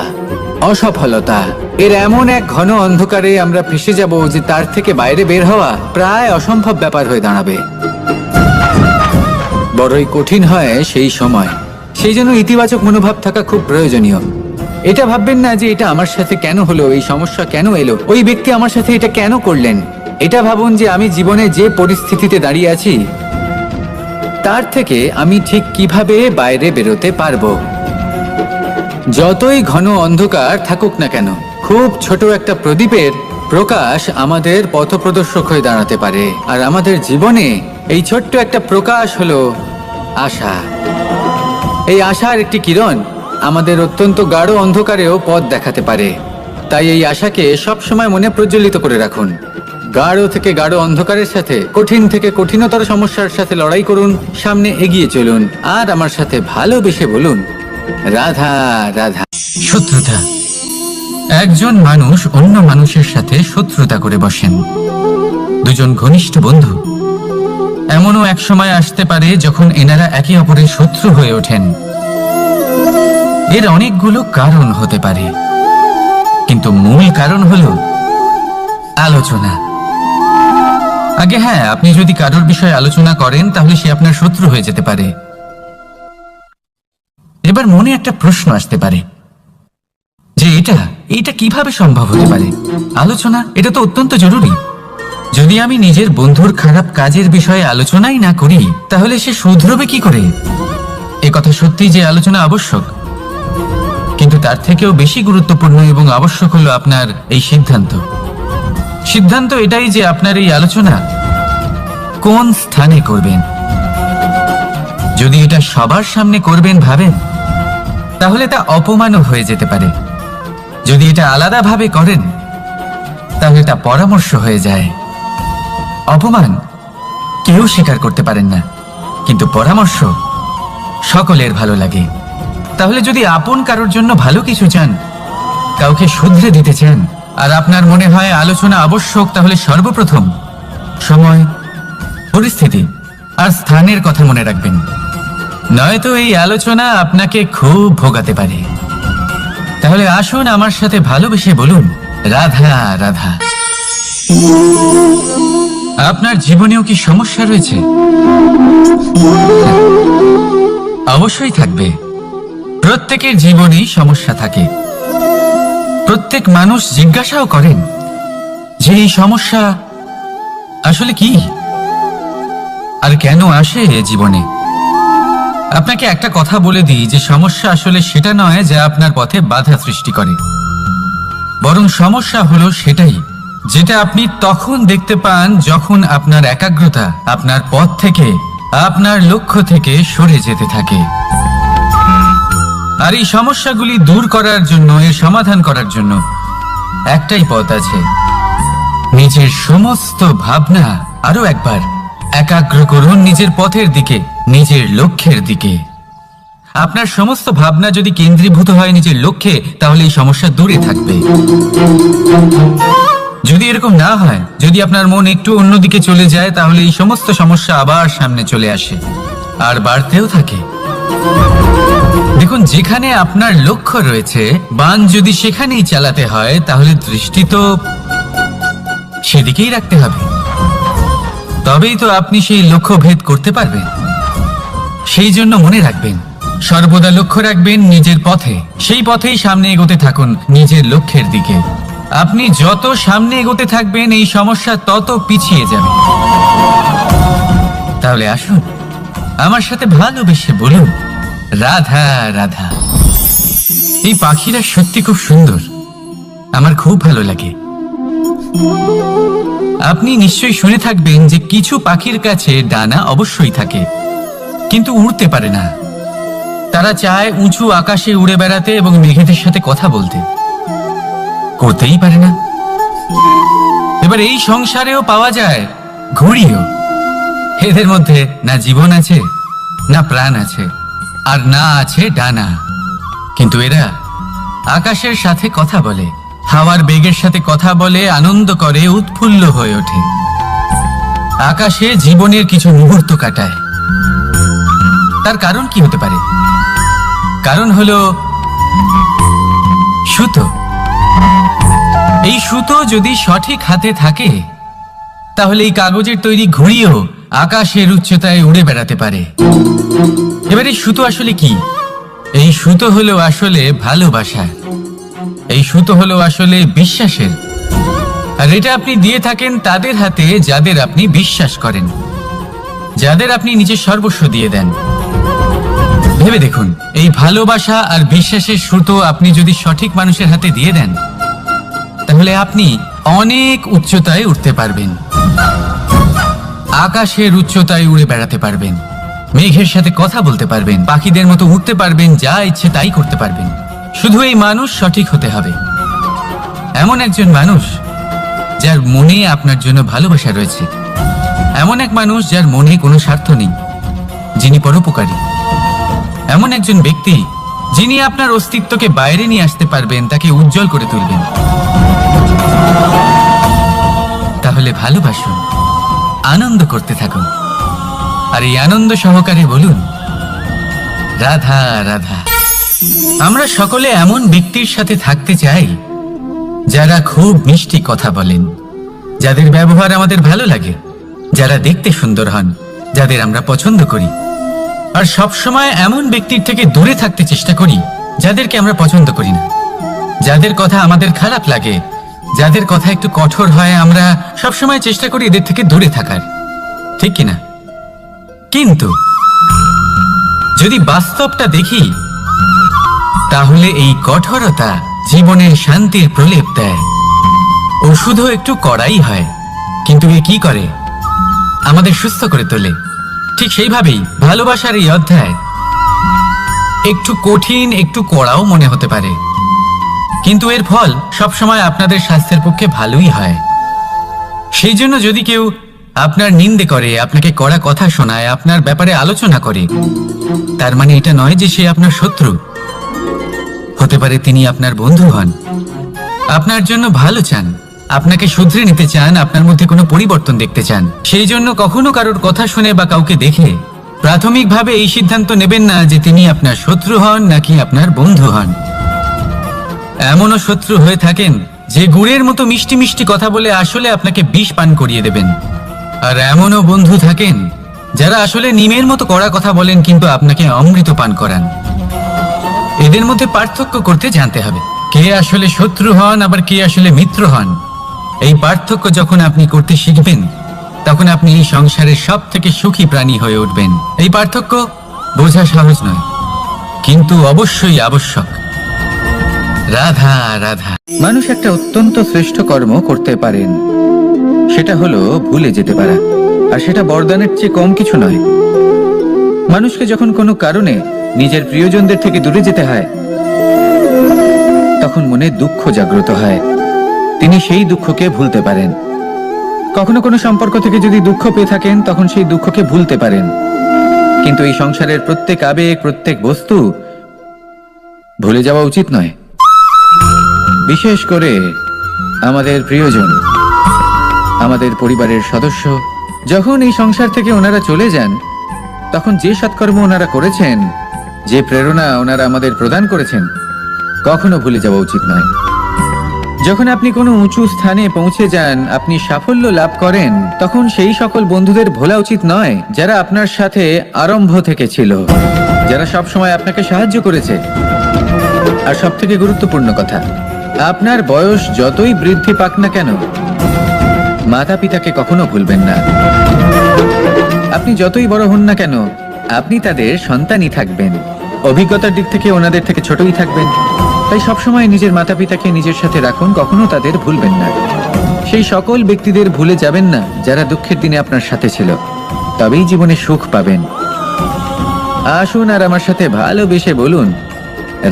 Speaker 1: অসফলতা এর এমন এক ঘন অন্ধকারে আমরা ফেসে যাব যে তার থেকে বাইরে বের হওয়া প্রায় অসম্ভব ব্যাপার হয়ে দাঁড়াবে। বড়ই কঠিন হয় সেই সময়। সেই জন্য ইতিবাচক মনোভাব থাকা খুব প্রয়োজনীয়। এটা ভাববেন না যে এটা আমার সাথে কেন হলো, এই সমস্যা কেন এলো, ওই ব্যক্তি আমার সাথে এটা কেন করলেন। এটা ভাবুন যে আমি জীবনে যে পরিস্থিতিতে দাঁড়িয়ে আছি, তার থেকে আমি ঠিক কিভাবে বাইরে বেরোতে পারবো। যতই ঘন অন্ধকার থাকুক না কেন, খুব ছোট একটা প্রদীপের প্রকাশ আমাদের পথপ্রদর্শক হয়ে দাঁড়াতে পারে। আর আমাদের জীবনে এই ছোট্ট একটা প্রকাশ হলো আশা। এই আশার একটি কিরণ আমাদের অত্যন্ত গাঢ় অন্ধকারেও পথ দেখাতে পারে। তাই এই আশাকে সবসময় মনে প্রজ্বলিত করে রাখুন। গাঢ় থেকে গাঢ় অন্ধকারের সাথে, কঠিন থেকে কঠিনতর সমস্যার সাথে লড়াই করুন, সামনে এগিয়ে চলুন, আর আমার সাথে ভালোবেসে বলুন, রাধা রাধা। শত্রুতা। একজন মানুষ অন্য মানুষের সাথে শত্রুতা করে বসেন। দুজন ঘনিষ্ঠ বন্ধু, এমনও এক সময় আসতে পারে যখন এনারা একে অপরের শত্রু হয়ে ওঠেন। এর অনেকগুলো কারণ হতে পারে, কিন্তু মূল কারণ হলো আলোচনা। আগে হ্যাঁ, আপনি যদি কারোর বিষয়ে আলোচনা করেন তাহলে সে আপনার শত্রু হয়ে যেতে পারে। এবার মনে একটা প্রশ্ন আসতে পারে যে এটা কিভাবে সম্ভব হতে পারে? আলোচনা, এটা তো অত্যন্ত জরুরি। যদি আমি নিজের বন্ধুর খারাপ কাজের বিষয়ে আলোচনাই না করি তাহলে সে শুধরবে কি করে? এ কথা সত্যি যে আলোচনা আবশ্যক, কিন্তু তার থেকেও বেশি গুরুত্বপূর্ণ এবং আবশ্যক হলো আপনার এই সিদ্ধান্ত। সিদ্ধান্ত এটাই যে আপনার এই আলোচনা কোন স্থানে করবেন। যদি এটা সবার সামনে করবেন ভাবেন, তাহলে তা অপমানও হয়ে যেতে পারে। যদি এটা আলাদাভাবে করেন তাহলে তা পরামর্শ হয়ে যায়। অপমান কেউ স্বীকার করতে পারেন না, কিন্তু পরামর্শ সকলের ভালো লাগে। তাহলে যদি আপন কারোর জন্য ভালো কিছু চান, কাউকে শুধরে দিতে চান, আর আপনার মনে হয় আলোচনা আবশ্যক, তাহলে সর্বপ্রথম সময়, পরিস্থিতি আর স্থানের কথা মনে রাখবেন। নয়তো এই আলোচনা আপনাকে খুব ভোগাতে পারে। তাহলে আসুন আমার সাথে ভালোবেসে বলুন, রাধা রাধা। আপনার জীবনেও কি সমস্যা রয়েছে? অবশ্যই থাকবে। প্রত্যেকের জীবনেই সমস্যা থাকে। প্রত্যেক মানুষ জিজ্ঞাসাও করেন যে এই সমস্যা আসলে কি আর কেন আসে জীবনে। আপনাকে একটা কথা বলে দিই যে সমস্যা আসলে সেটা নয় যা আপনার পথে বাধা সৃষ্টি করে, বরং সমস্যা হলো সেটাই যেটা আপনি তখন দেখতে পান যখন আপনার একাগ্রতা আপনার পথ থেকে, আপনার লক্ষ্য থেকে সরে যেতে থাকে। আর এই সমস্যাগুলি দূর করার জন্য, এর সমাধান করার জন্য একটাই পথ আছে। নিজের সমস্ত ভাবনা আরো একবার একাগ্র করুন নিজের পথের দিকে, নিজের লক্ষ্যের দিকে। আপনার সমস্ত ভাবনা যদি কেন্দ্রীভূত হয় নিজের লক্ষ্যে, তাহলে এই সমস্যা দূরে থাকবে। যদি এরকম না হয়, যদি আপনার মন একটু অন্যদিকে চলে যায়, তাহলে এই সমস্ত সমস্যা আবার সামনে চলে আসে আর বাড়তেও থাকে। দেখুন, যেখানে আপনার লক্ষ্য রয়েছে, বান যদি সেখানেই চালাতে হয়, তাহলে দৃষ্টি তো সেদিকেই রাখতে হবে। তবেই তো আপনি সেই লক্ষ্য ভেদ করতে পারবেন। সেই জন্য মনে রাখবেন, সর্বদা লক্ষ্য রাখবেন নিজের পথে, সেই পথেই সামনে এগোতে থাকুন নিজের লক্ষ্যের দিকে। আপনি যত সামনে এগোতে থাকবেন এই সমস্যা তত পিছিয়ে যাবে। তাহলে আসুন আমার সাথে ভালোবেসে বলুন, রাধা রাধা। এই পাখিরা সত্যি খুব সুন্দর, আমার খুব ভালো লাগে। আপনি নিশ্চয়ই শুনে থাকবেন যে কিছু পাখির কাছে ডানা অবশ্যই থাকে, কিন্তু উড়তে পারে না। তারা চায় উঁচু আকাশে উড়ে বেড়াতে এবং মেঘেদের সাথে কথা বলতে, করতেই পারে না। এবার এই সংসারেও পাওয়া যায় ঘুড়িও। এদের মধ্যে না জীবন আছে, না প্রাণ আছে, আর না আছে ডানা, কিন্তু এরা আকাশের সাথে কথা বলে, হাওয়ার বেগের সাথে কথা বলে, আনন্দ করে, উৎফুল্ল হয়ে ওঠে, আকাশে জীবনের কিছু মুহূর্ত কাটায়। তার কারণ কি হতে পারে? কারণ হলো সুতো। এই সুতো যদি সঠিক হাতে থাকে, তাহলে এই কাগজের তৈরি ঘুড়িও আকাশের উচ্চতায় উড়ে বেড়াতে পারে। এবার এই সুতো আসলে কি? এই সুতো হলো আসলে ভালোবাসা, এই সুতো হলো আসলে বিশ্বাসের। আর এটা আপনি দিয়ে থাকেন তাদের হাতে যাদের আপনি বিশ্বাস করেন, যাদের আপনি নিজের সর্বস্ব দিয়ে দেন। ভেবে দেখুন, এই ভালোবাসা আর বিশ্বাসের সুতো আপনি যদি সঠিক মানুষের হাতে দিয়ে দেন, তাহলে আপনি অনেক উচ্চতায় উঠতে পারবেন, আকাশের উচ্চতায় উড়ে বেড়াতে পারবেন, মেঘের সাথে কথা বলতে পারবেন, পাখিদের মতো উঠতে পারবেন, যা ইচ্ছে তাই করতে পারবেন। শুধু এই মানুষ সঠিক হতে হবে, এমন একজন মানুষ যার মনে আপনার জন্য ভালোবাসা রয়েছে, এমন এক মানুষ যার মনে কোনো স্বার্থ নেই, যিনি পরোপকারী, এমন একজন ব্যক্তি যিনি আপনার অস্তিত্বকে বাইরে নিয়ে আসতে পারবেন, তাকে উজ্জ্বল করে তুলবেন। তাহলে ভালোবাসুন, আনন্দ করতে থাকুন, আর এই আনন্দ সহকারে বলুন, রাধা রাধা। আমরা সকলে এমন ব্যক্তির সাথে থাকতে চাই যারা খুব মিষ্টি কথা বলেন, যাদের ব্যবহার আমাদের ভালো লাগে, যারা দেখতে সুন্দর হন, যাদের আমরা পছন্দ করি। আর সবসময় এমন ব্যক্তির থেকে দূরে থাকতে চেষ্টা করি যাদেরকে আমরা পছন্দ করি না, যাদের কথা আমাদের খারাপ লাগে, যাদের কথা একটু কঠোর হয়। আমরা সবসময় চেষ্টা করি এদের থেকে দূরে থাকার, ঠিক কিনা? কিন্তু যদি বাস্তবটা দেখি, তাহলে এই কঠোরতা জীবনের শান্তির প্রলেপ দেয়। ওষুধও একটু কড়াই হয়, কিন্তু এ কি করে? আমাদের সুস্থ করে তোলে। ঠিক সেইভাবেই ভালোবাসার এই অধ্যায় একটু কঠিন, একটু কড়াও মনে হতে পারে, কিন্তু এর ফল সবসময় আপনাদের স্বাস্থ্যের পক্ষে ভালোই হয়। সেই জন্য যদি কেউ আপনার নিন্দে করে, আপনাকে কড়া কথা শোনায়, আপনার ব্যাপারে আলোচনা করে, তার মানে এটা নয় যে সে আপনার শত্রু। হতে পারে তিনি আপনার বন্ধু হন, আপনার জন্য ভালো চান, আপনাকে শুধরে নিতে চান, আপনার মধ্যে কোনো পরিবর্তন দেখতে চান। সেই জন্য কখনো কারোর কথা শুনে বা কাউকে দেখে প্রাথমিকভাবে এই সিদ্ধান্ত নেবেন না যে তিনি আপনার শত্রু হন নাকি আপনার বন্ধু হন। এমনও শত্রু হয়ে থাকেন যে গুড়ের মতো মিষ্টি মিষ্টি কথা বলে আসলে আপনাকে বিষ পান করিয়ে দেবেন, আর এমনও বন্ধু থাকেন যারা আসলে নিমের মতো কড়া কথা বলেন কিন্তু আপনাকে অমৃত পান করান। এদের মধ্যে পার্থক্য করতে জানতে হবে, কে আসলে শত্রু হন আবার কে আসলে মিত্র হন। এই পার্থক্য যখন আপনি করতে শিখবেন, তখন আপনি এই সংসারের সব থেকে সুখী প্রাণী হয়ে উঠবেন। এই পার্থক্য বোঝা সহজ নয়, কিন্তু অবশ্যই আবশ্যক। রাধা রাধা। মানুষ একটা অত্যন্ত শ্রেষ্ঠ কর্ম করতে পারেন, সেটা হলো ভুলে যেতে পারা, আর সেটা বরদানের চেয়ে কম কিছু নয়। মানুষকে যখন কোনো কারণে নিজের প্রিয়জনদের থেকে দূরে যেতে হয়, তখন মনে দুঃখ জাগ্রত হয়, তিনি সেই দুঃখকে ভুলতে পারেন। কখনো কোনো সম্পর্ক থেকে যদি দুঃখ পেয়ে থাকেন, তখন সেই দুঃখকে ভুলতে পারেন। কিন্তু এই সংসারের প্রত্যেক আবেগ, প্রত্যেক বস্তু ভুলে যাওয়া উচিত নয়। বিশেষ করে আমাদের প্রিয়জন, আমাদের পরিবারের সদস্য, যখন এই সংসার থেকে ওনারা চলে যান, তখন যে সৎকর্ম ওনারা করেছেন, যে প্রেরণা ওনারা আমাদের প্রদান করেছেন, কখনো ভুলে যাওয়া উচিত নয়। যখন আপনি কোনো উঁচু স্থানে পৌঁছে যান, আপনি সাফল্য লাভ করেন, তখন সেই সকল বন্ধুদের ভোলা উচিত নয় যারা আপনার সাথে আরম্ভ থেকে ছিল, যারা সব সময় আপনাকে সাহায্য করেছে। আর সব থেকে গুরুত্বপূর্ণ কথা, আপনার বয়স যতই বৃদ্ধি পাক না কেন, মাতা পিতাকে কখনো ভুলবেন না। আপনি যতই বড় হন না কেন, আপনি তাদের সন্তানই থাকবেন। অভিজ্ঞতার দিক থেকে ওনাদের থেকে ছোটই থাকবেন। তাই সবসময় নিজের মাতা পিতাকে নিজের সাথে রাখুন, কখনো তাদের ভুলবেন না। সেই সকল ব্যক্তিদের ভুলে যাবেন না যারা দুঃখের দিনে আপনার সাথে ছিল, তবেই জীবনে সুখ পাবেন। আসুন আর আমার সাথে ভালোবেসে বলুন,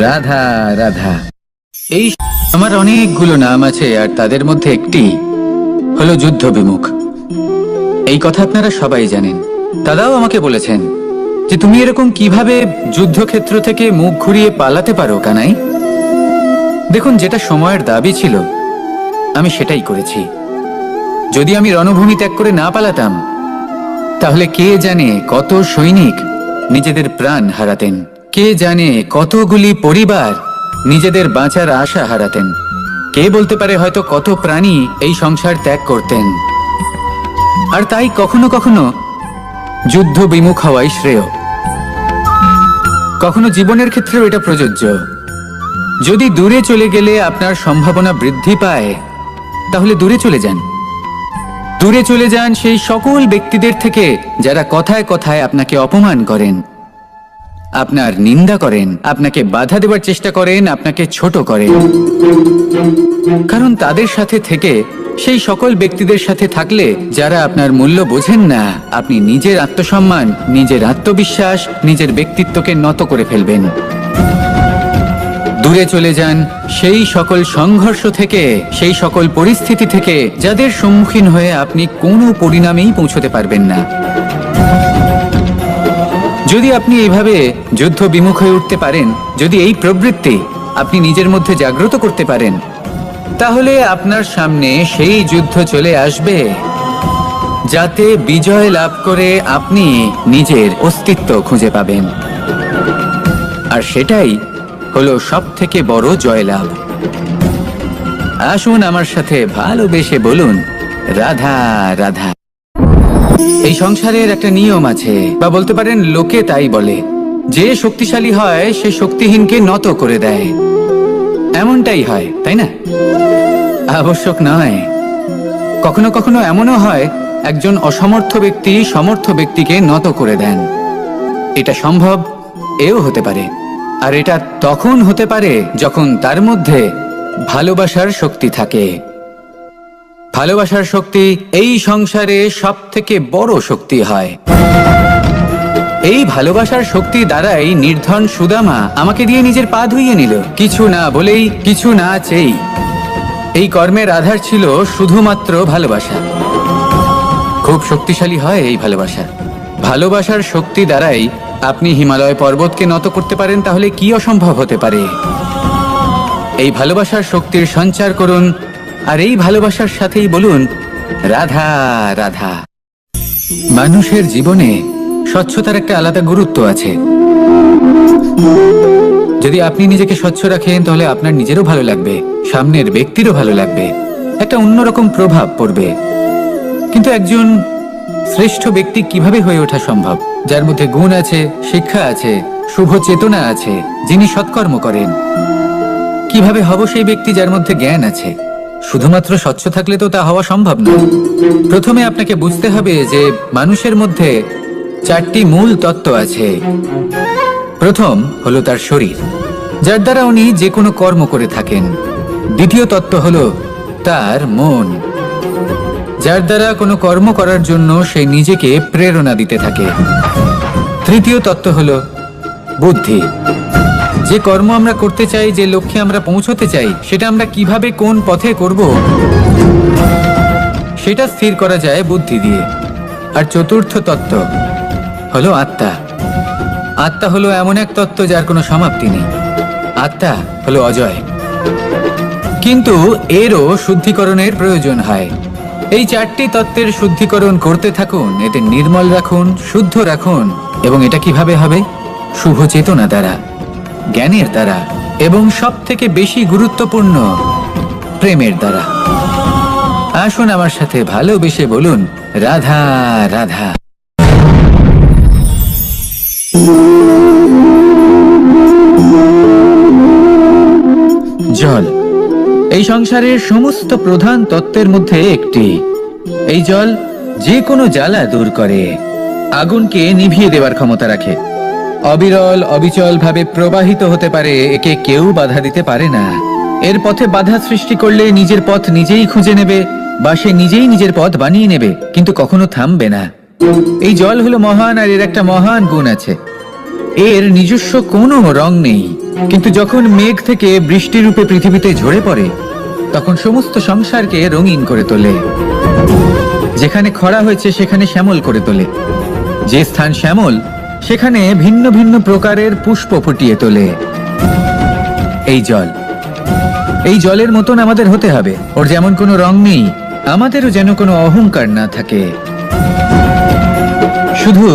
Speaker 1: রাধা রাধা। এই আমার অনেকগুলো নাম আছে, আর তাদের মধ্যে একটি হলো যুদ্ধ বিমুখ। এই কথা আপনারা সবাই জানেন। দাদাও আমাকে বলেছেন যে তুমি এরকম কিভাবে যুদ্ধক্ষেত্র থেকে মুখ ঘুরিয়ে পালাতে পারো কানাই। দেখুন, যেটা সময়ের দাবি ছিল আমি সেটাই করেছি। যদি আমি রণভূমি ত্যাগ করে না পালাতাম, তাহলে কে জানে কত সৈনিক নিজেদের প্রাণ হারাতেন, কে জানে কতগুলি পরিবার নিজেদের বাঁচার আশা হারাতেন, কে বলতে পারে হয়তো কত প্রাণী এই সংসার ত্যাগ করতেন। আর তাই কখনো কখনো যুদ্ধ বিমুখ হওয়াই শ্রেয়। কখনো জীবনের ক্ষেত্রেও এটা প্রযোজ্য। যদি দূরে চলে গেলে আপনার সম্ভাবনা বৃদ্ধি পায়, তাহলে দূরে চলে যান। দূরে চলে যান সেই সকল ব্যক্তিদের থেকে যারা কথায় কথায় আপনাকে অপমান করেন। আপনার নিন্দা করেন, আপনাকে বাধা দেওয়ার চেষ্টা করেন, আপনাকে ছোট করেন। কারণ তাদের সাথে থেকে, সেই সকল ব্যক্তিদের সাথে থাকলে যারা আপনার মূল্য বোঝেন না, আপনি নিজের আত্মসম্মান, নিজের আত্মবিশ্বাস, নিজের ব্যক্তিত্বকে নত করে ফেলবেন। দূরে চলে যান সেই সকল সংঘর্ষ থেকে, সেই সকল পরিস্থিতি থেকে যাদের সম্মুখীন হয়ে আপনি কোনো পরিণামেই পৌঁছতে পারবেন না। যদি আপনি এইভাবে যুদ্ধ বিমুখ হয়ে উঠতে পারেন, যদি এই প্রবৃত্তি আপনি নিজের মধ্যে জাগ্রত করতে পারেন, তাহলে আপনার সামনে সেই যুদ্ধ চলে আসবে যাতে বিজয় লাভ করে আপনি নিজের অস্তিত্ব খুঁজে পাবেন। আর সেটাই হলো সবথেকে বড় জয়লাভ। আসুন আমার সাথে ভালোবেসে বলুন, রাধা রাধা। এই সংসারের একটা নিয়ম আছে, বা বলতে পারেন লোকে তাই বলে, যে শক্তিশালী হয় সে শক্তিহীনকে নত করে দেয়। এমনটাই হয়, তাই না? আবশ্যক নয়, কখনো কখনো এমনও হয় একজন অসমর্থ ব্যক্তি সমর্থ ব্যক্তিকে নত করে দেন। এটা সম্ভব, এও হতে পারে। আর এটা তখন হতে পারে যখন তার মধ্যে ভালোবাসার শক্তি থাকে। ভালোবাসার শক্তি এই সংসারে সব থেকে বড় শক্তি হয়। এই ভালোবাসার শক্তি দ্বারাই নির্ধন সুদামা আমাকে দিয়ে নিজের পা ধুইয়ে নিল, কিছু না বলেই, কিছু না চেয়েই। এই কর্মের আধার ছিল শুধুমাত্র ভালোবাসা। খুব শক্তিশালী হয় এই ভালোবাসা। ভালোবাসার শক্তি দ্বারাই আপনি হিমালয় পর্বতকে নত করতে পারেন, তাহলে কি অসম্ভব হতে পারে? এই ভালোবাসার শক্তির সঞ্চার করুন, আর এই ভালোবাসার সাথেই বলুন, রাধা রাধা। মানুষের জীবনে স্বচ্ছতার একটা আলাদা গুরুত্ব আছে। যদি আপনি নিজেকে স্বচ্ছ রাখেন, তাহলে আপনার নিজেরও ভালো লাগবে, সামনের ব্যক্তিরও ভালো লাগবে, একটা অন্যরকম প্রভাব পড়বে। কিন্তু একজন শ্রেষ্ঠ ব্যক্তি কিভাবে হয়ে ওঠা সম্ভব? যার মধ্যে গুণ আছে, শিক্ষা আছে, শুভ চেতনা আছে, যিনি সৎকর্ম করেন। কিভাবে হব সেই ব্যক্তি যার মধ্যে জ্ঞান আছে? শুধুমাত্র স্বচ্ছ থাকলে তো তা হওয়া সম্ভব নয়। প্রথমে আপনাকে বুঝতে হবে যে মানুষের মধ্যে 4টি মূল তত্ত্ব আছে। প্রথম হলো তার শরীর, যার দ্বারা উনি যে কোনো কর্ম করে থাকেন। দ্বিতীয় তত্ত্ব হলো তার মন, যার দ্বারা কোনো কর্ম করার জন্য সে নিজেকে প্রেরণা দিতে থাকে। তৃতীয় তত্ত্ব হলো বুদ্ধি, যে কর্ম আমরা করতে চাই, যে লক্ষ্যে আমরা পৌঁছতে চাই, সেটা আমরা কিভাবে কোন পথে করব সেটা স্থির করা যায় বুদ্ধি দিয়ে। আর চতুর্থ তত্ত্ব হলো আত্মা। আত্মা হলো এমন এক তত্ত্ব যার কোনো সমাপ্তি নেই। আত্মা হলো অজয়, কিন্তু এরও শুদ্ধিকরণের প্রয়োজন হয়। এই 4টি তত্ত্বের শুদ্ধিকরণ করতে থাকুন, এতে নির্মল রাখুন, শুদ্ধ রাখুন। এবং এটা কিভাবে হবে? শুভ চেতনা দ্বারা, জ্ঞানের দ্বারা, এবং সব থেকে বেশি গুরুত্বপূর্ণ প্রেমের দ্বারা। আসুন আমার সাথে ভালোবেসে বলুন, রাধা রাধা। জল এই সংসারের সমস্ত প্রধান তত্ত্বের মধ্যে একটি। এই জল যে কোনো জ্বালা দূর করে, আগুনকে নিভিয়ে দেওয়ার ক্ষমতা রাখে, অবিরল অবিচল ভাবে প্রবাহিত হতে পারে, একে কেউ বাধা দিতে পারে না। এর পথে বাধা সৃষ্টি করলে নিজের পথ নিজেই খুঁজে নেবে, বা সে নিজেই নিজের পথ বানিয়ে নেবে, কিন্তু কখনো থামবে না। এই জল হলো মহান, আর এর একটা মহান গুণ আছে, এর নিজস্ব কোনো রং নেই। কিন্তু যখন মেঘ থেকে বৃষ্টি রূপে পৃথিবীতে ঝরে পড়ে, তখন সমস্ত সংসারকে রঙিন করে তোলে। যেখানে খরা হয়েছে সেখানে শ্যামল করে তোলে, যে স্থান শ্যামল সেখানে ভিন্ন ভিন্ন প্রকারের পুষ্প ফুটিয়ে তোলে। এই জল, এই জলের মতন আমাদের হতে হবে। ওর যেমন কোনো রং নেই, আমাদেরও যেন কোনো অহংকার না থাকে। শুধু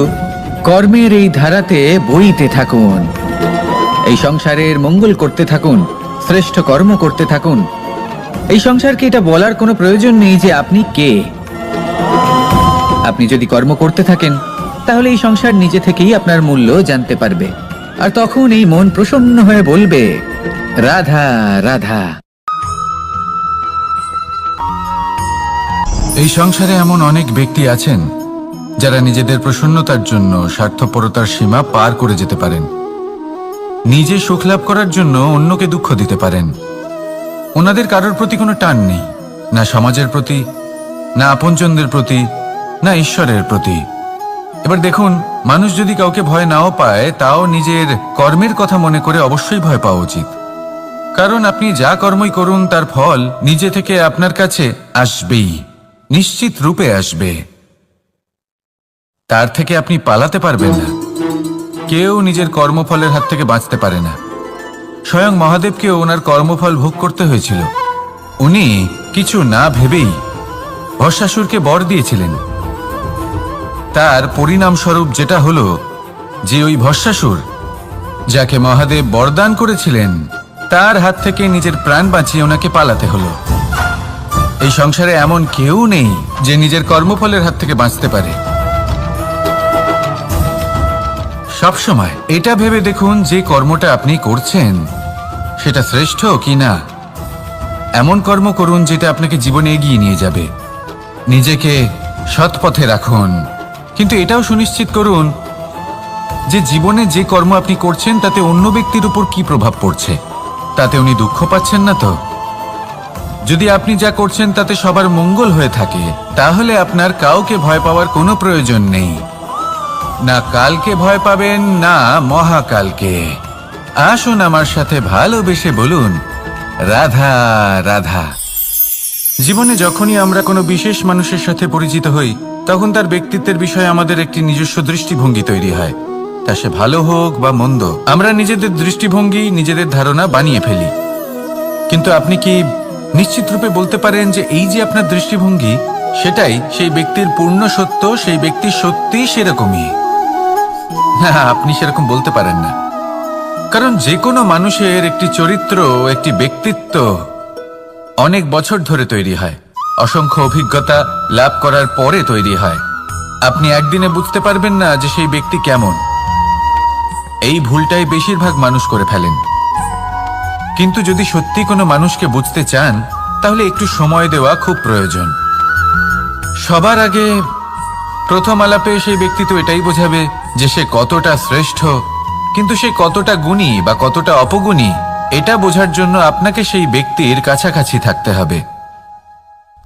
Speaker 1: কর্মের এই ধারাতে বইতে থাকুন, এই সংসারের মঙ্গল করতে থাকুন, শ্রেষ্ঠ কর্ম করতে থাকুন। এই সংসারকে এটা বলার কোনো প্রয়োজন নেই যে আপনি কে। আপনি যদি কর্ম করতে থাকেন, তাহলে এই সংসার নিজে থেকেই আপনার মূল্য জানতে পারবে, আর তখন এই মন প্রসন্ন হয়ে বলবে, রাধা রাধা।
Speaker 2: এই সংসারে এমন অনেক ব্যক্তি আছেন যারা নিজেদের প্রসন্নতার জন্য স্বার্থপরতার সীমা পার করে যেতে পারেন। নিজে সুখ লাভ করার জন্য অন্যকে দুঃখ দিতে পারেন। ওনাদের কারোর প্রতি কোনো টান নেই, না সমাজের প্রতি, না আপনজনদের প্রতি, না ঈশ্বরের প্রতি। এবার দেখুন, মানুষ যদি কাউকে ভয় নাও পায়, তাও নিজের কর্মের কথা মনে করে অবশ্যই ভয় পাওয়া উচিত। কারণ আপনি যা কর্মই করুন তার ফল নিজে থেকে আপনার কাছে আসবেই, নিশ্চিত রূপে আসবে। তার থেকে আপনি পালাতে পারবেন না। কেউ নিজের কর্মফলের হাত থেকে বাঁচতে পারে না। স্বয়ং মহাদেবকেও ওনার কর্মফল ভোগ করতে হয়েছিল। উনি কিছু না ভেবেই ভস্মাসুরকে বর দিয়েছিলেন। তার পরিণামস্বরূপ যেটা হলো যে ওই ভস্মাসুর, যাকে মহাদেব বরদান করেছিলেন, তার হাত থেকে নিজের প্রাণ বাঁচিয়ে ওনাকে পালাতে হলো। এই সংসারে এমন কেউ নেই যে নিজের কর্মফলের হাত থেকে বাঁচতে পারে। সবসময় এটা ভেবে দেখুন যে কর্মটা আপনি করছেন সেটা শ্রেষ্ঠ কি না। এমন কর্ম করুন যেটা আপনাকে জীবনে এগিয়ে নিয়ে যাবে। নিজেকে সৎ পথে রাখুন, কিন্তু এটাও সুনিশ্চিত করুন যে জীবনে যে কর্ম আপনি করছেন তাতে অন্য ব্যক্তির উপর কি প্রভাব পড়ছে, তাতে উনি দুঃখ পাচ্ছেন না তো। যদি আপনি যা করছেন তাতে সবার মঙ্গল হয়ে থাকে, তাহলে আপনার কাউকে ভয় পাওয়ার কোনো প্রয়োজন নেই। না কালকে ভয় পাবেন, না মহাকালকে। আসুন আমার সাথে ভালোবেসে বলুন, রাধা রাধা। জীবনে যখনই আমরা কোনো বিশেষ মানুষের সাথে পরিচিত হই, তখন তার ব্যক্তিত্বের বিষয়ে আমাদের একটি নিজস্ব দৃষ্টিভঙ্গি তৈরি হয়। তা সে ভালো হোক বা মন্দ, আমরা নিজেদের দৃষ্টিভঙ্গি, নিজেদের ধারণা বানিয়ে ফেলি। কিন্তু আপনি কি নিশ্চিত রূপে বলতে পারেন যে এই যে আপনার দৃষ্টিভঙ্গি, সেটাই সেই ব্যক্তির পূর্ণ সত্য, সেই ব্যক্তি সত্যিই সেরকমই? না, আপনি সেরকম বলতে পারেন না। কারণ যে কোনো মানুষের একটি চরিত্র, একটি ব্যক্তিত্ব অনেক বছর ধরে তৈরি হয়, অসংখ্য অভিজ্ঞতা লাভ করার পরে তৈরি হয়। আপনি একদিনে বুঝতে পারবেন না যে সেই ব্যক্তি কেমন। এই ভুলটাই বেশিরভাগ মানুষ করে ফেলেন। কিন্তু যদি সত্যি কোনো মানুষকে বুঝতে চান, তাহলে একটু সময় দেওয়া খুব প্রয়োজন। সবার আগে প্রথম আলাপে সেই ব্যক্তি তো এটাই বোঝাবে যে সে কতটা শ্রেষ্ঠ, কিন্তু সে কতটা গুণী বা কতটা অপগুণী, এটা বোঝার জন্য আপনাকে সেই ব্যক্তির কাছাকাছি থাকতে হবে।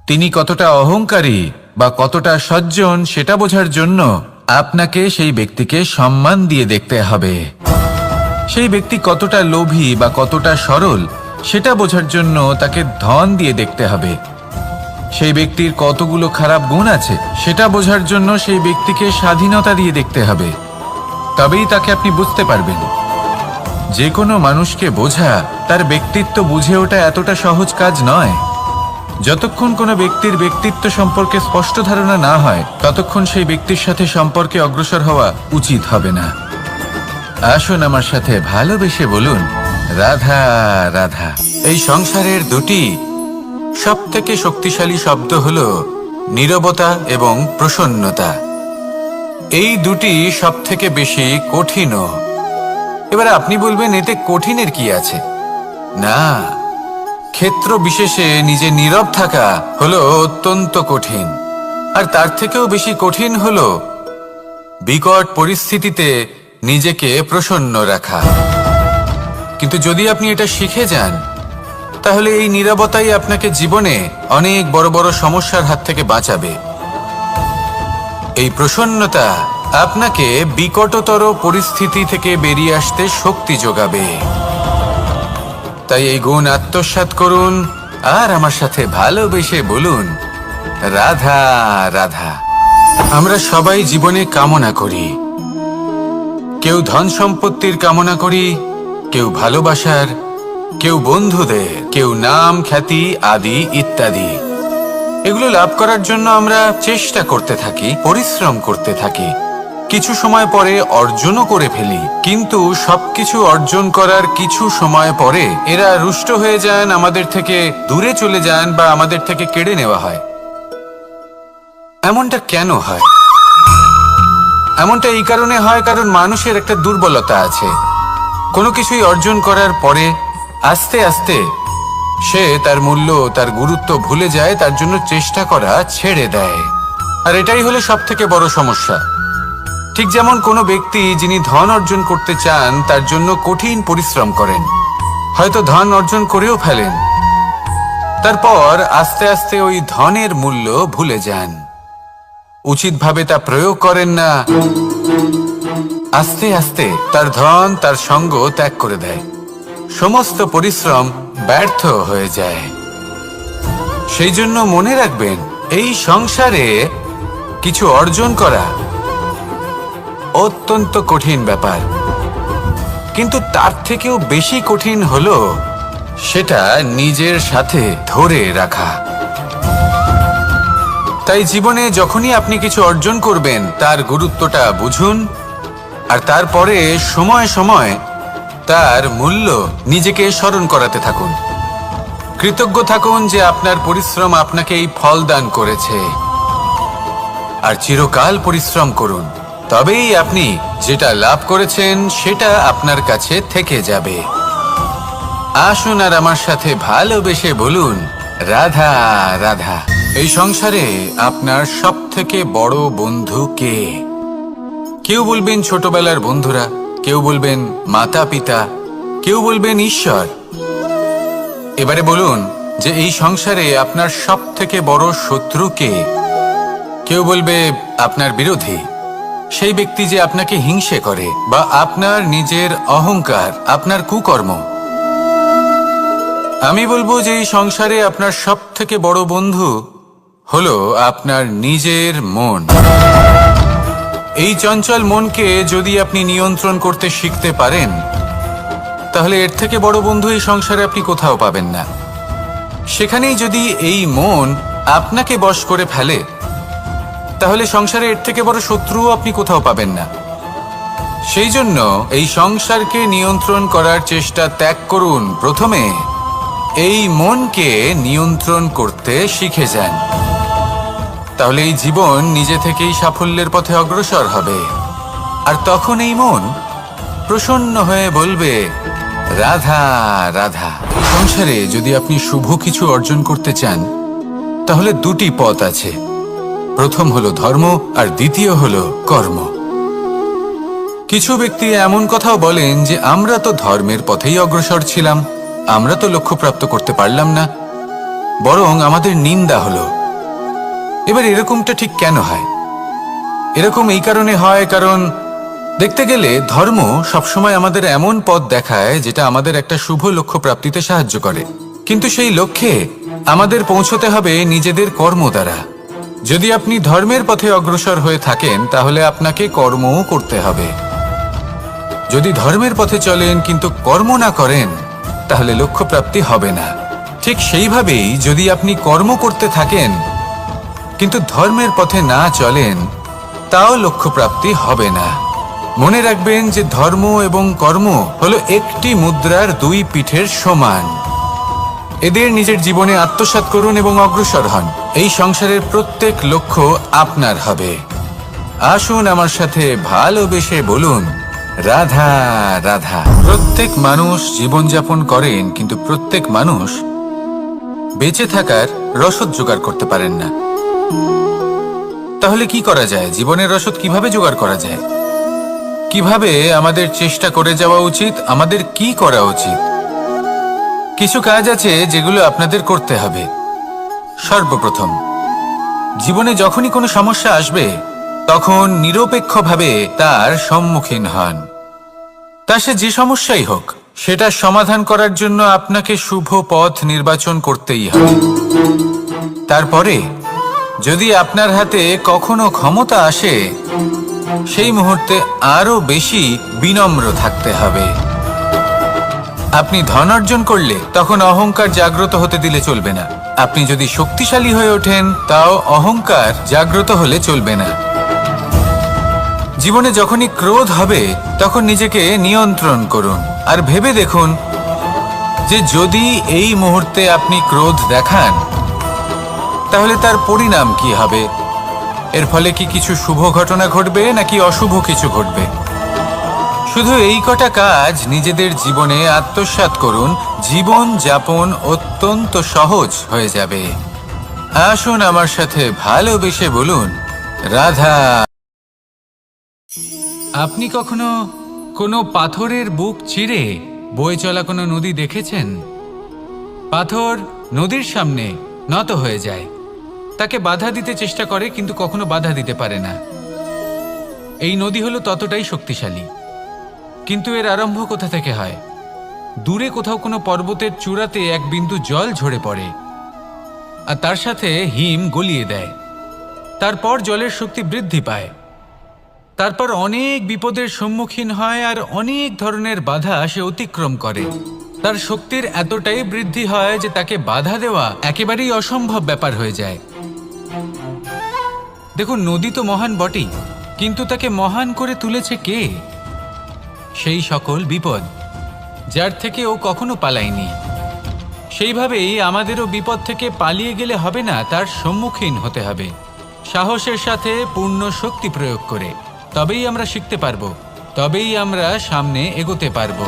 Speaker 2: তিনি কতটা অহংকারী বা কতটা সজ্জন, সেটা বোঝার জন্য আপনাকে সেই ব্যক্তিকে সম্মান দিয়ে দেখতে হবে। সেই ব্যক্তি কতটা লোভী বা কতটা সরল, সেটা বোঝার জন্য তাকে ধন দিয়ে দেখতে হবে। সেই ব্যক্তির কতগুলো খারাপ গুণ আছে, সেটা বোঝার জন্য সেই ব্যক্তিকে স্বাধীনতা দিয়ে দেখতে হবে। তবেই তাকে আপনি বুঝতে পারবেন। যে কোনো মানুষকে বোঝা, তার ব্যক্তিত্ব বুঝে ওঠা এতটা সহজ কাজ নয়। যতক্ষণ কোনো ব্যক্তির ব্যক্তিত্ব সম্পর্কে স্পষ্ট ধারণা না হয়, ততক্ষণ সেই ব্যক্তির সাথে সম্পর্কে অগ্রসর হওয়া উচিত হবে না। আসুন আমার সাথে ভালোবেসে বলুন, রাধা রাধা। এই সংসারের দুটি সবথেকে শক্তিশালী শব্দ হলো নীরবতা এবং প্রসন্নতা। এই দুটি সবথেকে বেশি কঠিনও। এবার আপনি বলবেন, এতে কঠিনের কি আছে? না, ক্ষেত্র বিশেষে নিজে নীরব থাকা হলো অত্যন্ত কঠিন। আর তার থেকেও বেশি কঠিন হলো বিকট পরিস্থিতিতে নিজেকে প্রসন্ন রাখা। কিন্তু যদি আপনি এটা শিখে যান, তাহলে এই নীরবতাই আপনাকে জীবনে অনেক বড় বড় সমস্যার হাত থেকে বাঁচাবে। এই প্রসন্নতা আপনাকে বিকটতর পরিস্থিতি থেকে বেরিয়ে আসতে শক্তি যোগাবে। তাই এই গুণ আত্মসাৎ করুন আর আমার সাথে ভালোবেসে বলুন, রাধা রাধা। আমরা সবাই জীবনে কামনা করি। কেউ ধন সম্পত্তির কামনা করি, কেউ ভালোবাসার, কেউ বন্ধুদের, কেউ নাম, খ্যাতি আদি ইত্যাদি। এগুলো লাভ করার জন্য আমরা চেষ্টা করতে থাকি, পরিশ্রম করতে থাকি। কিছু সময় পরে অর্জনও করে ফেলি, কিন্তু সবকিছু অর্জন করার কিছু সময় পরে এরা রুষ্ট হয়ে যান, আমাদের থেকে দূরে চলে যান বা আমাদের থেকে কেড়ে নেওয়া হয়। এমনটা কেন হয়? এমনটা এই কারণে হয় কারণ মানুষের একটা দুর্বলতা আছে। কোনো কিছুই অর্জন করার পরে আস্তে আস্তে সে তার মূল্য, তার গুরুত্ব ভুলে যায়, তার জন্য চেষ্টা করা ছেড়ে দেয়। আর এটাই হলো সবথেকে বড় সমস্যা। ঠিক যেমন কোনো ব্যক্তি যিনি ধন অর্জন করতে চান তার জন্য কঠিন পরিশ্রম করেন, হয়তো ধন অর্জন করেও ফেলেন, তারপর আস্তে আস্তে ওই ধনের মূল্য ভুলে যান, উচিতভাবে তা প্রয়োগ করেন না, আস্তে আস্তে তার ধন তার সঙ্গ ত্যাগ করে দেয়, সমস্ত পরিশ্রম ব্যর্থ হয়ে যায়। সেই জন্য মনে রাখবেন, এই সংসারে কিছু অর্জন করা অত্যন্ত কঠিন ব্যাপার, কিন্তু তার থেকেও বেশি কঠিন হলো সেটা নিজের সাথে ধরে রাখা। তাই জীবনে যখনই আপনি কিছু অর্জন করবেন তার গুরুত্বটা বুঝুন, আর তারপরে সময় সময় তার মূল্য নিজেকে স্মরণ করাতে থাকুন। কৃতজ্ঞ থাকুন যে আপনার পরিশ্রম আপনাকে এই ফল দান করেছে, আর চিরকাল পরিশ্রম করুন, তবেই আপনি যেটা লাভ করেছেন সেটা আপনার কাছে থেকে যাবে। আসুন আর আমার সাথে ভালোবেসে বলুন, রাধা রাধা। এই সংসারে আপনার সব থেকে বড় বন্ধু কে? কেউ বলবেন ছোটবেলার বন্ধুরা, কেউ বলবেন মাতা পিতা, কেউ বলবেন ঈশ্বর। এবারে বলুন যে এই সংসারে আপনার সব থেকে বড় শত্রু কে? কেউ বলবে আপনার বিরোধী, সেই ব্যক্তি যে আপনাকে হিংসে করে, বা আপনার নিজের অহংকার, আপনার কুকর্ম। আমি বলবো যে এই সংসারে আপনার সব থেকে বড় বন্ধু হলো আপনার নিজের মন। এই চঞ্চল মনকে যদি আপনি নিয়ন্ত্রণ করতে শিখতে পারেন, তাহলে এর থেকে বড় বন্ধু এই সংসারে আপনি কোথাও পাবেন না। সেখানেই যদি এই মন আপনাকে বশ করে ফেলে, তাহলে সংসারে এর থেকে বড় শত্রুও আপনি কোথাও পাবেন না। সেই জন্য এই সংসারকে নিয়ন্ত্রণ করার চেষ্টা ত্যাগ করুন। প্রথমে এই মনকে নিয়ন্ত্রণ করতে শিখে যান, তাহলে এই জীবন নিজে থেকেই সাফল্যের পথে অগ্রসর হবে। আর তখন এই মন প্রসন্ন হয়ে বলবে, রাধা রাধা। সংসারে যদি আপনি শুভ কিছু অর্জন করতে চান, তাহলে দুটি পথ আছে। প্রথম হলো ধর্ম, আর দ্বিতীয় হলো কর্ম। কিছু ব্যক্তি এমন কথাও বলেন যে আমরা তো ধর্মের পথেই অগ্রসর ছিলাম, আমরা তো লক্ষ্যপ্রাপ্ত করতে পারলাম না, বরং আমাদের নিন্দা হলো। এবার এরকমটা ঠিক কেন হয়? এরকম এই কারণে হয়, কারণ দেখতে গেলে ধর্ম সবসময় আমাদের এমন পথ দেখায় যেটা আমাদের একটা শুভ লক্ষ্য প্রাপ্তিতে সাহায্য করে, কিন্তু সেই লক্ষ্যে আমাদের পৌঁছতে হবে নিজেদের কর্ম দ্বারা। যদি আপনি ধর্মের পথে অগ্রসর হয়ে থাকেন, তাহলে আপনাকে কর্মও করতে হবে। যদি ধর্মের পথে চলেন কিন্তু কর্ম না করেন, তাহলে লক্ষ্যপ্রাপ্তি হবে না। ঠিক সেইভাবেই যদি আপনি কর্ম করতে থাকেন কিন্তু ধর্মের পথে না চলেন, তাও লক্ষ্যপ্রাপ্তি হবে না। মনে রাখবেন যে ধর্ম এবং কর্ম হলো একটি মুদ্রার দুই পিঠের সমান। এদের নিজের জীবনে আত্মসাৎ করুন এবং অগ্রসর হন। এই সংসারের প্রত্যেক লক্ষ্য আপনার হবে। আসুন আমার সাথে ভালোবেসে বলুন, রাধা রাধা। প্রত্যেক মানুষ জীবনযাপন করেন, কিন্তু প্রত্যেক মানুষ বেঁচে থাকার রসদ জোগাড় করতে পারেন না। তাহলে কি করা যায়? জীবনের রসদ কিভাবে জোগাড় করা যায়? কিভাবে আমাদের চেষ্টা করে যাওয়া উচিত? আমাদের কি করা উচিত? কিছু কাজ আছে যেগুলো আপনাদের করতে হবে। সর্বপ্রথম, জীবনে যখনই কোনো সমস্যা আসবে, তখন নিরপেক্ষভাবে তার সম্মুখীন হন। তা সে যে সমস্যাই হোক, সেটা সমাধান করার জন্য আপনাকে শুভ পথ নির্বাচন করতেই হবে। তারপরে যদি আপনার হাতে কখনো ক্ষমতা আসে, সেই মুহূর্তে আরো বেশি বিনম্র থাকতে হবে। আপনি ধন অর্জন করলে তখন অহংকার জাগ্রত হতে দিলে চলবে না। আপনি যদি শক্তিশালী হয়ে ওঠেন, তাও অহংকার জাগ্রত হলে চলবে না। জীবনে যখনই ক্রোধ হবে, তখন নিজেকে নিয়ন্ত্রণ করুন, আর ভেবে দেখুন যে যদি এই মুহূর্তে আপনি ক্রোধ দেখান, তাহলে তার পরিণাম কি হবে। এর ফলে কি কিছু শুভ ঘটনা ঘটবে নাকি অশুভ কিছু ঘটবে? শুধু এই কটা কাজ নিজেদের জীবনে আত্মসাৎ করুন, জীবন যাপন অত্যন্ত সহজ হয়ে যাবে। আসুন আমার সাথে ভালোবেসে বলুন, রাধা। আপনি কখনো কোনো পাথরের বুক চিরে বয়ে চলা কোনো নদী দেখেছেন? পাথর নদীর সামনে নত হয়ে যায়, তাকে বাধা দিতে চেষ্টা করে কিন্তু কখনো বাধা দিতে পারে না। এই নদী হলো ততটাই শক্তিশালী, কিন্তু এর আরম্ভ কোথা থেকে হয়? দূরে কোথাও কোনো পর্বতের চূড়াতে এক বিন্দু জল ঝরে পড়ে আর তার সাথে হিম গলিয়ে দেয়। তারপর জলের শক্তি বৃদ্ধি পায়, তারপর অনেক বিপদের সম্মুখীন হয় আর অনেক ধরনের বাধা সে অতিক্রম করে। তার শক্তির এতটাই বৃদ্ধি হয় যে তাকে বাধা দেওয়া একেবারেই অসম্ভব ব্যাপার হয়ে যায়। দেখুন, নদী তো মহান বটেই, কিন্তু তাকে মহান করে তুলেছে কে? সেই সকল বিপদ যার থেকে ও কখনো পালায়নি। সেইভাবেই আমাদেরও বিপদ থেকে পালিয়ে গেলে হবে না, তার সম্মুখীন হতে হবে সাহসের সাথে, পূর্ণ শক্তি প্রয়োগ করে। তবেই আমরা শিখতে পারবো, তবেই আমরা সামনে এগোতে পারবো।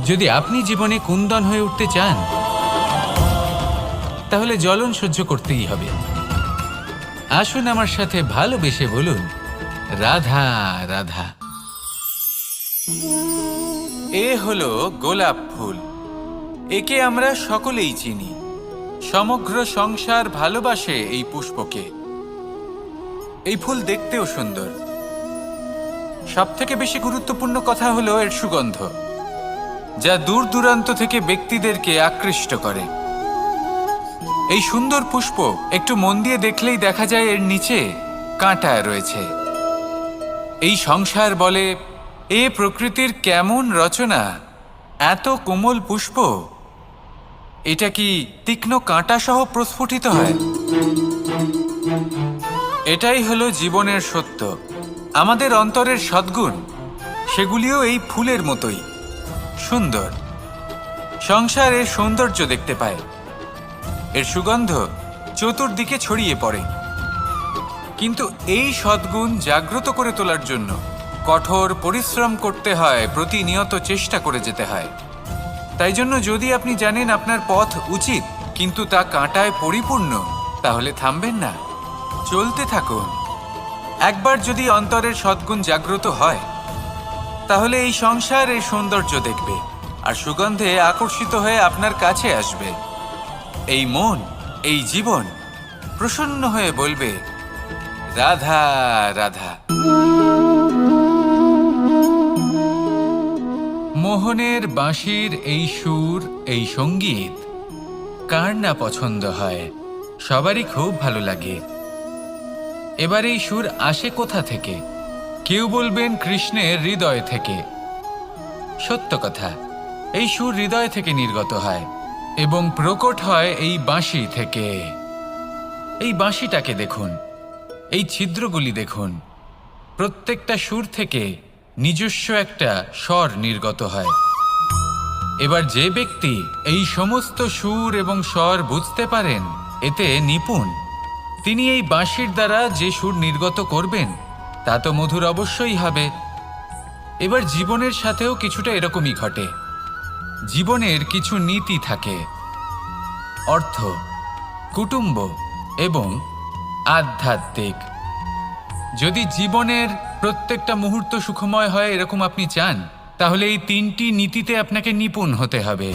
Speaker 2: যদি আপনি জীবনে কুন্দন হয়ে উঠতে চান, তাহলে জ্বলন সহ্য করতেই হবে। আসুন আমার সাথে ভালোবেসে বলুন, রাধা রাধা। এ হলো গোলাপ ফুল। একে আমরা সকলেই চিনি। সমগ্র সংসার ভালোবাসে এই পুষ্পকে। এই ফুল দেখতেও সুন্দর। সবথেকে বেশি গুরুত্বপূর্ণ কথা হলো এর সুগন্ধ, যা দূর দূরান্ত থেকে ব্যক্তিদেরকে আকৃষ্ট করে। এই সুন্দর পুষ্প একটু মন দিয়ে দেখলেই দেখা যায় এর নিচে কাঁটা রয়েছে। এই সংসার বলে, এ প্রকৃতির কেমন রচনা, এত কোমল পুষ্প, এটা কি তীক্ষ্ণ কাঁটা সহ প্রস্ফুটিত হয়? এটাই হলো জীবনের সত্য। আমাদের অন্তরের সদ্গুণ, সেগুলিও এই ফুলের মতোই সুন্দর। সংসার এর সৌন্দর্য দেখতে পায়, এর সুগন্ধ চতুর্দিকে ছড়িয়ে পড়ে। কিন্তু এই সদ্গুণ জাগ্রত করে তোলার জন্য কঠোর পরিশ্রম করতে হয়, প্রতিনিয়ত চেষ্টা করে যেতে হয়। তাই জন্য যদি আপনি জানেন আপনার পথ উচিত কিন্তু তা কাঁটায় পরিপূর্ণ, তাহলে থামবেন না, চলতে থাকুন। একবার যদি অন্তরের সদ্গুণ জাগ্রত হয়, তাহলে এই সংসার এর সৌন্দর্য দেখবে আর সুগন্ধে আকর্ষিত হয়ে আপনার কাছে আসবে। এই মন, এই জীবন প্রসন্ন হয়ে বলবে, রাধা রাধা। মোহনের বাঁশির এই সুর, এই সঙ্গীত কার না পছন্দ হয়? সবারই খুব ভালো লাগে। এবার এই সুর আসে কোথা থেকে? কেউ বলবেন কৃষ্ণের হৃদয় থেকে। সত্য কথা, এই সুর হৃদয় থেকে নির্গত হয় এবং প্রকট হয় এই বাঁশি থেকে। এই বাঁশিটাকে দেখুন, এই ছিদ্রগুলি দেখুন, প্রত্যেকটা সুর থেকে নিজস্ব একটা স্বর নির্গত হয়। এবার যে ব্যক্তি এই সমস্ত সুর এবং স্বর বুঝতে পারেন, এতে নিপুণ, তিনি এই বাঁশির দ্বারা যে সুর নির্গত করবেন তা তো মধুর অবশ্যই হবে। এবার জীবনের সাথেও কিছুটা এরকমই ঘটে। জীবনের কিছু নীতি থাকে, অর্থ, কুটুম্ব এবং আধ্যাত্মিক। যদি জীবনের প্রত্যেকটা মুহূর্ত সুখময় হয় এরকম আপনি চান, তাহলে এই তিনটি নীতিতে আপনাকে নিপুণ হতে হবে।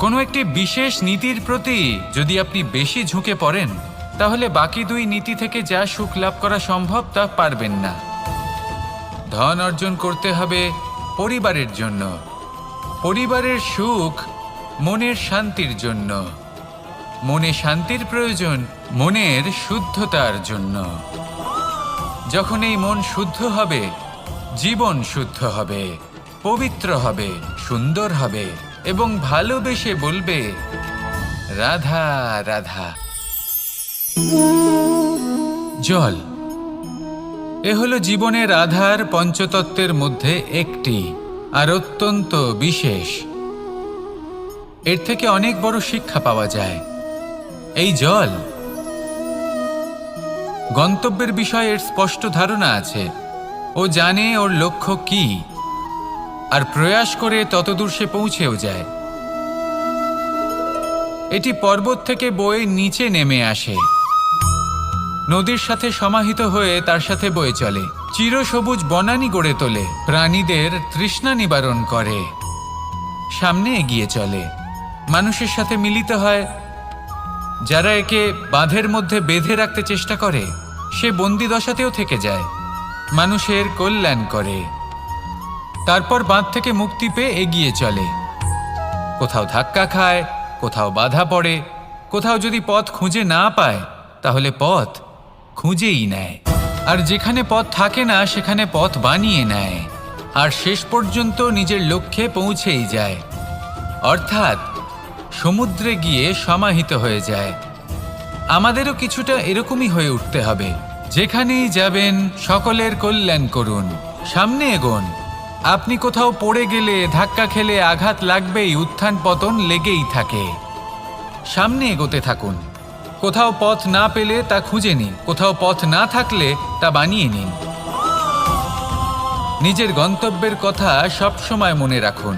Speaker 2: কোনো একটি বিশেষ নীতির প্রতি যদি আপনি বেশি ঝুঁকে পড়েন, তাহলে বাকি দুই নীতি থেকে যা সুখ লাভ করা সম্ভব তা পারবেন না। ধন অর্জন করতে হবে পরিবারের জন্য, পরিবারের সুখ মনের শান্তির জন্য, মনে শান্তির প্রয়োজন মনের শুদ্ধতার জন্য। যখন এই মন শুদ্ধ হবে, জীবন শুদ্ধ হবে, পবিত্র হবে, সুন্দর হবে এবং ভালোবেসে বলবে, রাধা রাধা। জল, এ হলো জীবনের আধার পঞ্চতত্ত্বের মধ্যে একটি, আর অত্যন্ত বিশেষ। এর থেকে অনেক বড় শিক্ষা পাওয়া যায়। এই জল, গন্তব্যের বিষয়ে এর স্পষ্ট ধারণা আছে। ও জানে ওর লক্ষ্য কি, আর প্রয়াস করে ততদূর সে পৌঁছেও যায়। এটি পর্বত থেকে বয়ে নিচে নেমে আসে, নদীর সাথে সমাহিত হয়ে তার সাথে বয়ে চলে। চিরসবুজ বনানী গড়ে তোলে, প্রাণীদের তৃষ্ণা নিবারণ করে, সামনে এগিয়ে চলে, মানুষের সাথে মিলিত হয়। যারা একে বাঁধের মধ্যে বেঁধে রাখতে চেষ্টা করে সে বন্দি দশাতেও থেকে যায়, মানুষের কল্যাণ করে। তারপর বাঁধ থেকে মুক্তি পেয়ে এগিয়ে চলে, কোথাও ধাক্কা খায়, কোথাও বাধা পড়ে, কোথাও যদি পথ খুঁজে না পায় তাহলে পথ খুঁজেই নেয়, আর যেখানে পথ থাকে না সেখানে পথ বানিয়ে নেয়, আর শেষ পর্যন্ত নিজের লক্ষ্যে পৌঁছেই যায়, অর্থাৎ সমুদ্রে গিয়ে সমাহিত হয়ে যায়। আমাদেরও কিছুটা এরকমই হয়ে উঠতে হবে। যেখানেই যাবেন সকলের কল্যাণ করুন, সামনে এগোন। আপনি কোথাও পড়ে গেলে, ধাক্কা খেলে আঘাত লাগবেই, উত্থান পতন লেগেই থাকে। সামনে এগোতে থাকুন। কোথাও পথ না পেলে তা খুঁজে নিন, কোথাও পথ না থাকলে তা বানিয়ে নিন। নিজের গন্তব্যের কথা সবসময় মনে রাখুন।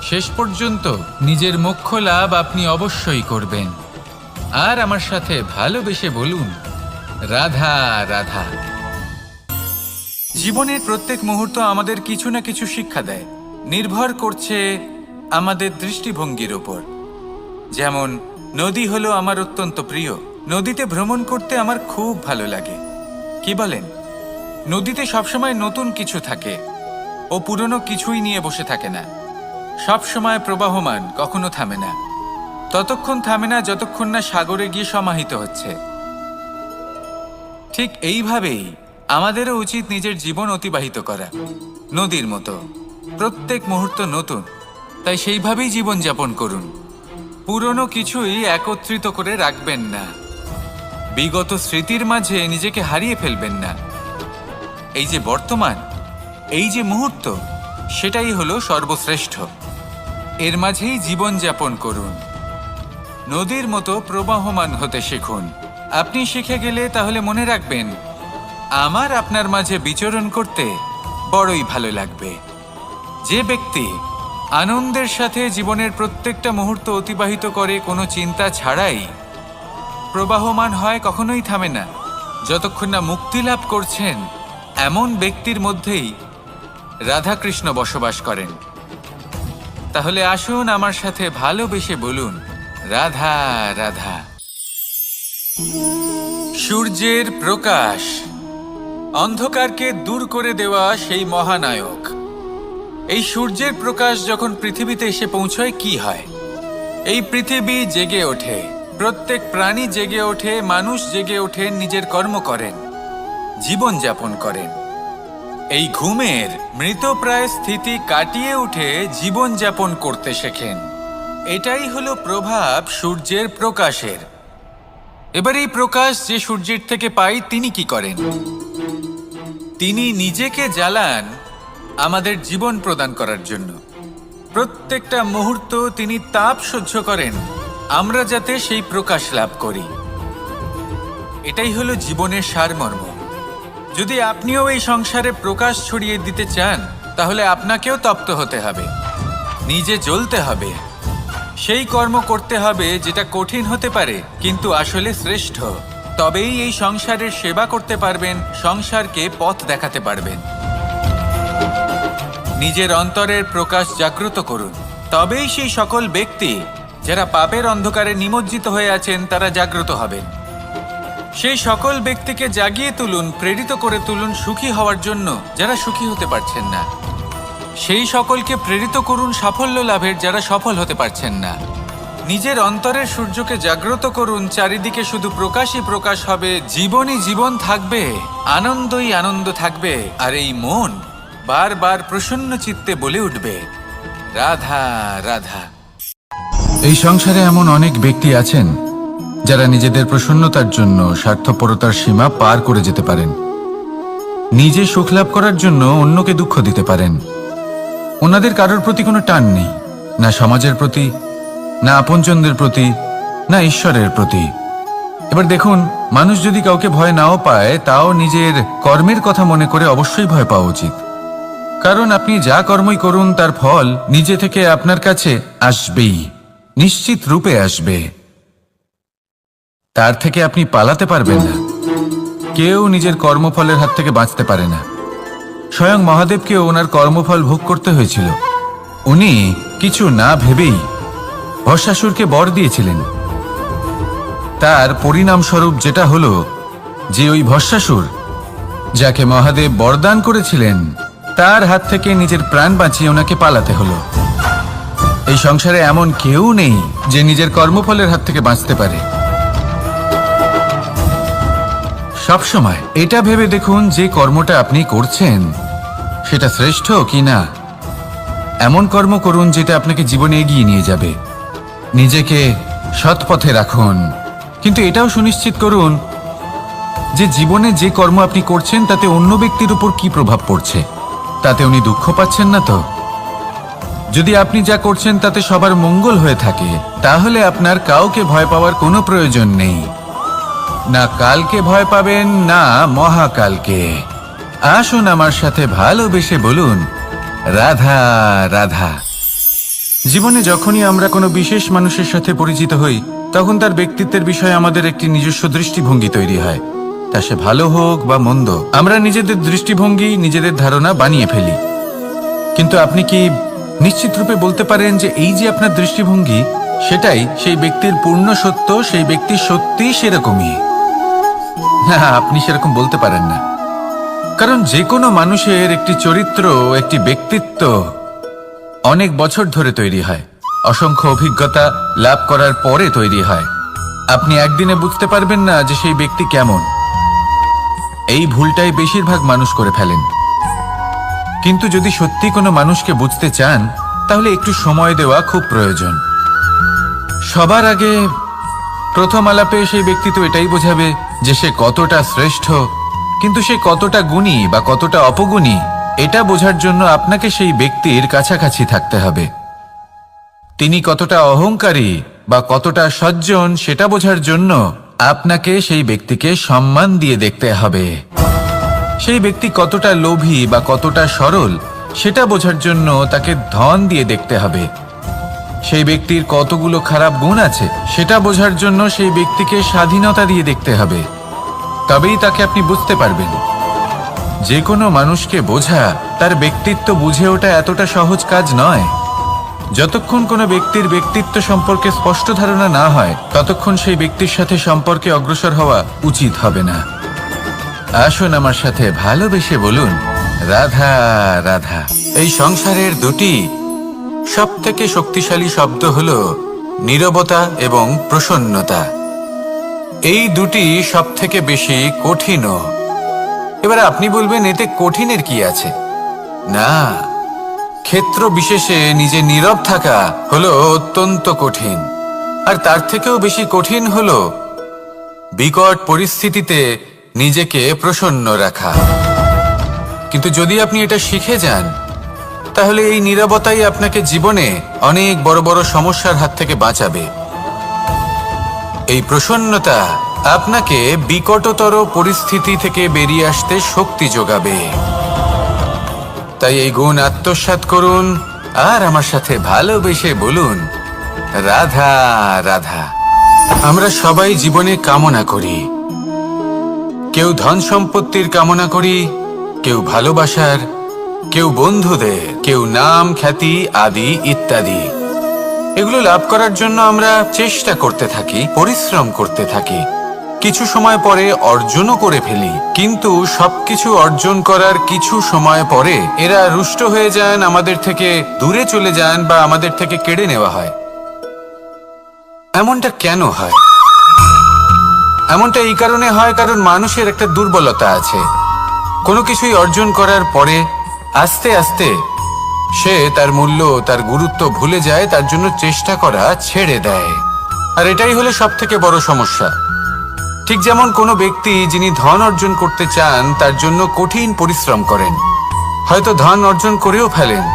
Speaker 2: শেষ পর্যন্ত নিজের মোক্ষ লাভ আপনি অবশ্যই করবেন। আর আমার সাথে ভালোবেসে বলুন, রাধা রাধা। জীবনের প্রত্যেক মুহূর্ত আমাদের কিছু না কিছু শিক্ষা দেয়, নির্ভর করছে আমাদের দৃষ্টিভঙ্গির ওপর। যেমন নদী হলো আমার অত্যন্ত প্রিয়, নদীতে ভ্রমণ করতে আমার খুব ভালো লাগে। কি বলেন? নদীতে সবসময় নতুন কিছু থাকে, ও পুরনো কিছুই নিয়ে বসে থাকে না, সবসময় প্রবাহমান, কখনো থামে না। ততক্ষণ থামে না যতক্ষণ না সাগরে গিয়ে সমাহিত হচ্ছে। ঠিক এইভাবেই আমাদেরও উচিত নিজের জীবন অতিবাহিত করা, নদীর মতো। প্রত্যেক মুহূর্ত নতুন, তাই সেইভাবেই জীবন যাপন করুন। পুরনো কিছুই একত্রিত করে রাখবেন না, বিগত স্মৃতির মাঝে নিজেকে হারিয়ে ফেলবেন না। এই যে বর্তমান, এই যে মুহূর্ত, সেটাই হলো সর্বশ্রেষ্ঠ। এর মাঝেই জীবন যাপন করুন, নদীর মতো প্রবাহমান হতে শিখুন। আপনি শিখে গেলে তাহলে মনে রাখবেন, আমার আপনার মাঝে বিচরণ করতে বড়ই ভালো লাগবে। যে ব্যক্তি আনন্দের সাথে জীবনের প্রত্যেকটা মুহূর্ত অতিবাহিত করে কোনো চিন্তা ছাড়াই, প্রবাহমান হয়, কখনোই থামে না, যতক্ষণ না মুক্তি লাভ করছেন, এমন ব্যক্তির মধ্যেই রাধাকৃষ্ণ বসবাস করেন। তাহলে আসুন আমার সাথে ভালোবেসে বলুন, রাধা রাধা। সূর্যের প্রকাশ, অন্ধকারকে দূর করে দেওয়া সেই মহানায়ক। এই সূর্যের প্রকাশ যখন পৃথিবীতে এসে পৌঁছয় কি হয়? এই পৃথিবী জেগে ওঠে, প্রত্যেক প্রাণী জেগে ওঠে, মানুষ জেগে ওঠে, নিজের কর্ম করেন, জীবন যাপন করেন। এই ঘুমের মৃতপ্রায় স্থিতি কাটিয়ে উঠে জীবন যাপন করতে শেখেন। এটাই হলো প্রভাব সূর্যের প্রকাশের। এবার এই প্রকাশ যে সূর্যের থেকে পাই, তিনি কি করেন? তিনি নিজেকে জ্বালান আমাদের জীবন প্রদান করার জন্য। প্রত্যেকটা মুহূর্ত তিনি তাপ সহ্য করেন, আমরা যাতে সেই প্রকাশ লাভ করি। এটাই হলো জীবনের সারমর্ম। যদি আপনিও এই সংসারে প্রকাশ ছড়িয়ে দিতে চান, তাহলে আপনাকেও তপ্ত হতে হবে, নিজে জ্বলতে হবে, সেই কর্ম করতে হবে যেটা কঠিন হতে পারে কিন্তু আসলে শ্রেষ্ঠ। তবেই এই সংসারের সেবা করতে পারবেন, সংসারকে পথ দেখাতে পারবেন। নিজের অন্তরের প্রকাশ জাগ্রত করুন, তবেই সেই সকল ব্যক্তি যারা পাপের অন্ধকারে নিমজ্জিত হয়ে আছেন তারা জাগ্রত হবেন। সেই সকল ব্যক্তিকে জাগিয়ে তুলুন, প্রেরিত করে তুলুন সুখী হওয়ার জন্য যারা সুখী হতে পারছেন না। সেই সকলকে প্রেরিত করুন সাফল্য লাভের যারা সফল হতে পারছেন না। নিজের অন্তরের সূর্যকে জাগ্রত করুন, চারিদিকে শুধু প্রকাশই প্রকাশ হবে, জীবনই জীবন থাকবে, আনন্দই আনন্দ থাকবে, আর এই মন বারবার প্রসন্ন চিত্তে বলে উঠবে, রাধা রাধা।
Speaker 3: এই সংসারে এমন অনেক ব্যক্তি আছেন যারা নিজেদের প্রসন্নতার জন্য স্বার্থপরতার সীমা পার করে যেতে পারেন, নিজে সুখ লাভ করার জন্য অন্যকে দুঃখ দিতে পারেন। ওনাদের কারোর প্রতি কোনো টান নেই, না সমাজের প্রতি, না আপনজনদের প্রতি, না ঈশ্বরের প্রতি। এবার দেখুন, মানুষ যদি কাউকে ভয় নাও পায়, তাও নিজের কর্মের কথা মনে করে অবশ্যই ভয় পাওয়া উচিত। কারণ আপনি যা কর্মই করুন তার ফল নিজে থেকে আপনার কাছে আসবেই, নিশ্চিত রূপে আসবে, তার থেকে আপনি পালাতে পারবেন না। কেউ নিজের কর্মফলের হাত থেকে বাঁচতে পারে না। স্বয়ং মহাদেবকেও ওনার কর্মফল ভোগ করতে হয়েছিল। উনি কিছু না ভেবেই ভস্মাসুরকে বর দিয়েছিলেন। তার পরিণামস্বরূপ যেটা হলো যে ওই ভস্মাসুর, যাকে মহাদেব বরদান করেছিলেন, তার হাত থেকে নিজের প্রাণ বাঁচিয়ে ওনাকে পালাতে হলো। এই সংসারে এমন কেউ নেই যে নিজের কর্মফলের হাত থেকে বাঁচতে পারে। সবসময় এটা ভেবে দেখুন যে কর্মটা আপনি করছেন সেটা শ্রেষ্ঠ কি না। এমন কর্ম করুন যেটা আপনাকে জীবনে এগিয়ে নিয়ে যাবে। নিজেকে সৎ পথে রাখুন, কিন্তু এটাও সুনিশ্চিত করুন যে জীবনে যে কর্ম আপনি করছেন তাতে অন্য ব্যক্তির উপর কি প্রভাব পড়ছে, তাতে উনি দুঃখ পাচ্ছেন না তো। যদি আপনি যা করছেন তাতে সবার মঙ্গল হয়ে থাকে, তাহলে আপনার কাউকে ভয় পাওয়ার কোনো প্রয়োজন নেই। না কালকে ভয় পাবেন, না মহাকালকে। আসুন আমার সাথে ভালোবেসে বলুন, রাধা রাধা। জীবনে যখনই আমরা কোনো বিশেষ মানুষের সাথে পরিচিত হই, তখন তার ব্যক্তিত্বের বিষয়ে আমাদের একটি নিজস্ব দৃষ্টিভঙ্গি তৈরি হয়। তা সে ভালো হোক বা মন্দ, আমরা নিজেদের দৃষ্টিভঙ্গি, নিজেদের ধারণা বানিয়ে ফেলি। কিন্তু আপনি কি নিশ্চিত রূপে বলতে পারেন যে এই যে আপনার দৃষ্টিভঙ্গি, সেটাই সেই ব্যক্তির পূর্ণ সত্য, সেই ব্যক্তি সত্যি সেরকমই? না, আপনি সেরকম বলতে পারেন না। কারণ যে কোনো মানুষের একটি চরিত্র, একটি ব্যক্তিত্ব অনেক বছর ধরে তৈরি হয়, অসংখ্য অভিজ্ঞতা লাভ করার পরে তৈরি হয়। আপনি একদিনে বুঝতে পারবেন না যে সেই ব্যক্তি কেমন। এই ভুলটাই বেশিরভাগ মানুষ করে ফেলেন। কিন্তু যদি সত্যি কোনো মানুষকে বুঝতে চান, তাহলে একটু সময় দেওয়া খুব প্রয়োজন। সবার আগে প্রথম আলাপে সেই ব্যক্তি তো এটাই বোঝাবে যে সে কতটা শ্রেষ্ঠ, কিন্তু সে কতটা গুণী বা কতটা অপগুণী, এটা বোঝার জন্য আপনাকে সেই ব্যক্তির কাছাকাছি থাকতে হবে। তিনি কতটা অহংকারী বা কতটা সজ্জন, সেটা বোঝার জন্য আপনাকে সেই ব্যক্তিকে সম্মান দিয়ে দেখতে হবে। সেই ব্যক্তি কতটা লোভী বা কতটা সরল, সেটা বোঝার জন্য তাকে ধন দিয়ে দেখতে হবে। সেই ব্যক্তির কতগুলো খারাপ গুণ আছে, সেটা বোঝার জন্য সেই ব্যক্তিকে স্বাধীনতা দিয়ে দেখতে হবে। তবেই তাকে আপনি বুঝতে পারবেন। যে কোনো মানুষকে বোঝা, তার ব্যক্তিত্ব বুঝে ওঠা এতটা সহজ কাজ নয়। যতক্ষণ কোনো ব্যক্তির ব্যক্তিত্ব সম্পর্কে স্পষ্ট ধারণা না হয়, ততক্ষণ সেই ব্যক্তির সাথে সম্পর্কে অগ্রসর হওয়া উচিত হবে না। আসুন আমার সাথে ভালোবেসে বলুন, রাধা রাধা। এই সংসারের দুটি সবথেকে শক্তিশালী শব্দ হলো নীরবতা এবং প্রসন্নতা। এই দুটি সবথেকে বেশি কঠিনও। এবার আপনি বলবেন, এতে কঠিনের কি আছে? না, ক্ষেত্র বিশেষে নিজে নীরব থাকা হলো অত্যন্ত কঠিন। আর তার থেকেও বেশি কঠিন হলো বিকট পরিস্থিতিতে নিজেকে প্রসন্ন রাখা। কিন্তু যদি আপনি এটা শিখে যান, তাহলে এই নীরবতাই আপনাকে জীবনে অনেক বড় বড় সমস্যার হাত থেকে বাঁচাবে। এই প্রসন্নতা আপনাকে বিকটতর পরিস্থিতি থেকে বেরিয়ে আসতে শক্তি যোগাবে। তাই এই গুণ আত্মসাৎ করুন আর আমার সাথে ভালোবেসে বলুন, রাধা রাধা। আমরা সবাই জীবনে কামনা করি। কেউ ধন সম্পত্তির কামনা করি, কেউ ভালোবাসার, কেউ বন্ধুদের, কেউ নাম খ্যাতি আদি ইত্যাদি। এগুলো লাভ করার জন্য আমরা চেষ্টা করতে থাকি, পরিশ্রম করতে থাকি। কিছু সময় পরে অর্জনও করে ফেলি, কিন্তু সবকিছু অর্জন করার কিছু সময় পরে এরা রুষ্ট হয়ে যান, আমাদের থেকে দূরে চলে যান বা আমাদের থেকে কেড়ে নেওয়া হয়। এমনটা কেন হয়? এমনটা এই কারণে হয় কারণ মানুষের একটা দুর্বলতা আছে। কোনো কিছুই অর্জন করার পরে আস্তে আস্তে সে তার মূল্য, তার গুরুত্ব ভুলে যায়, তার জন্য চেষ্টা করা ছেড়ে দেয়। আর এটাই হলো সব থেকে বড় সমস্যা। ঠিক যেমন কোনো ব্যক্তি যিনি ধন অর্জন করতে চান, তার জন্য কঠিন পরিশ্রম করেন, হয়তো ধন অর্জন করেও ফেলেন,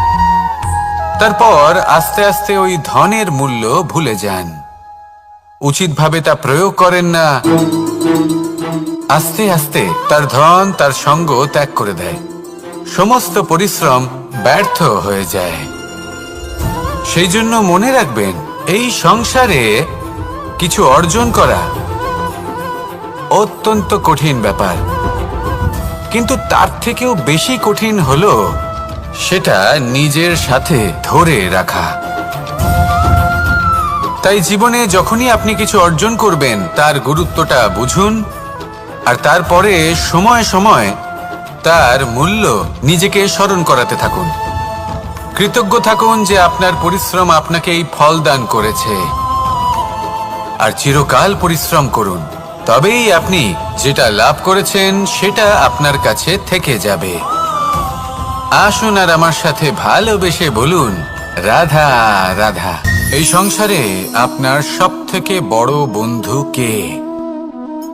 Speaker 3: তারপর আস্তে আস্তে ওই ধনের মূল্য ভুলে যান, উচিতভাবে তা প্রয়োগ করেন না, আস্তে আস্তে তার ধন, তার সঙ্গ ত্যাগ করে দেয়, সমস্ত পরিশ্রম ব্যর্থ হয়ে যায়। সেই জন্য মনে রাখবেন, এই সংসারে কিছু অর্জন করা
Speaker 2: অত্যন্ত কঠিন ব্যাপার, কিন্তু তার থেকেও বেশি কঠিন হলো সেটা নিজের সাথে ধরে রাখা। তাই জীবনে যখনই আপনি কিছু অর্জন করবেন তার গুরুত্বটা বুঝুন, আর তারপরে সময় সময় তার মূল্য নিজেকে স্মরণ করাতে থাকুন। কৃতজ্ঞ থাকুন যে আপনার পরিশ্রম আপনাকে এই ফল দান করেছে, আর চিরকাল পরিশ্রম করুন, তবেই আপনি যেটা লাভ করেছেন সেটা আপনার কাছে থেকে যাবে। আসুন আর আমার সাথে ভালোবেসে বলুন, রাধা রাধা। এই সংসারে আপনার সব থেকে বড় বন্ধু কে?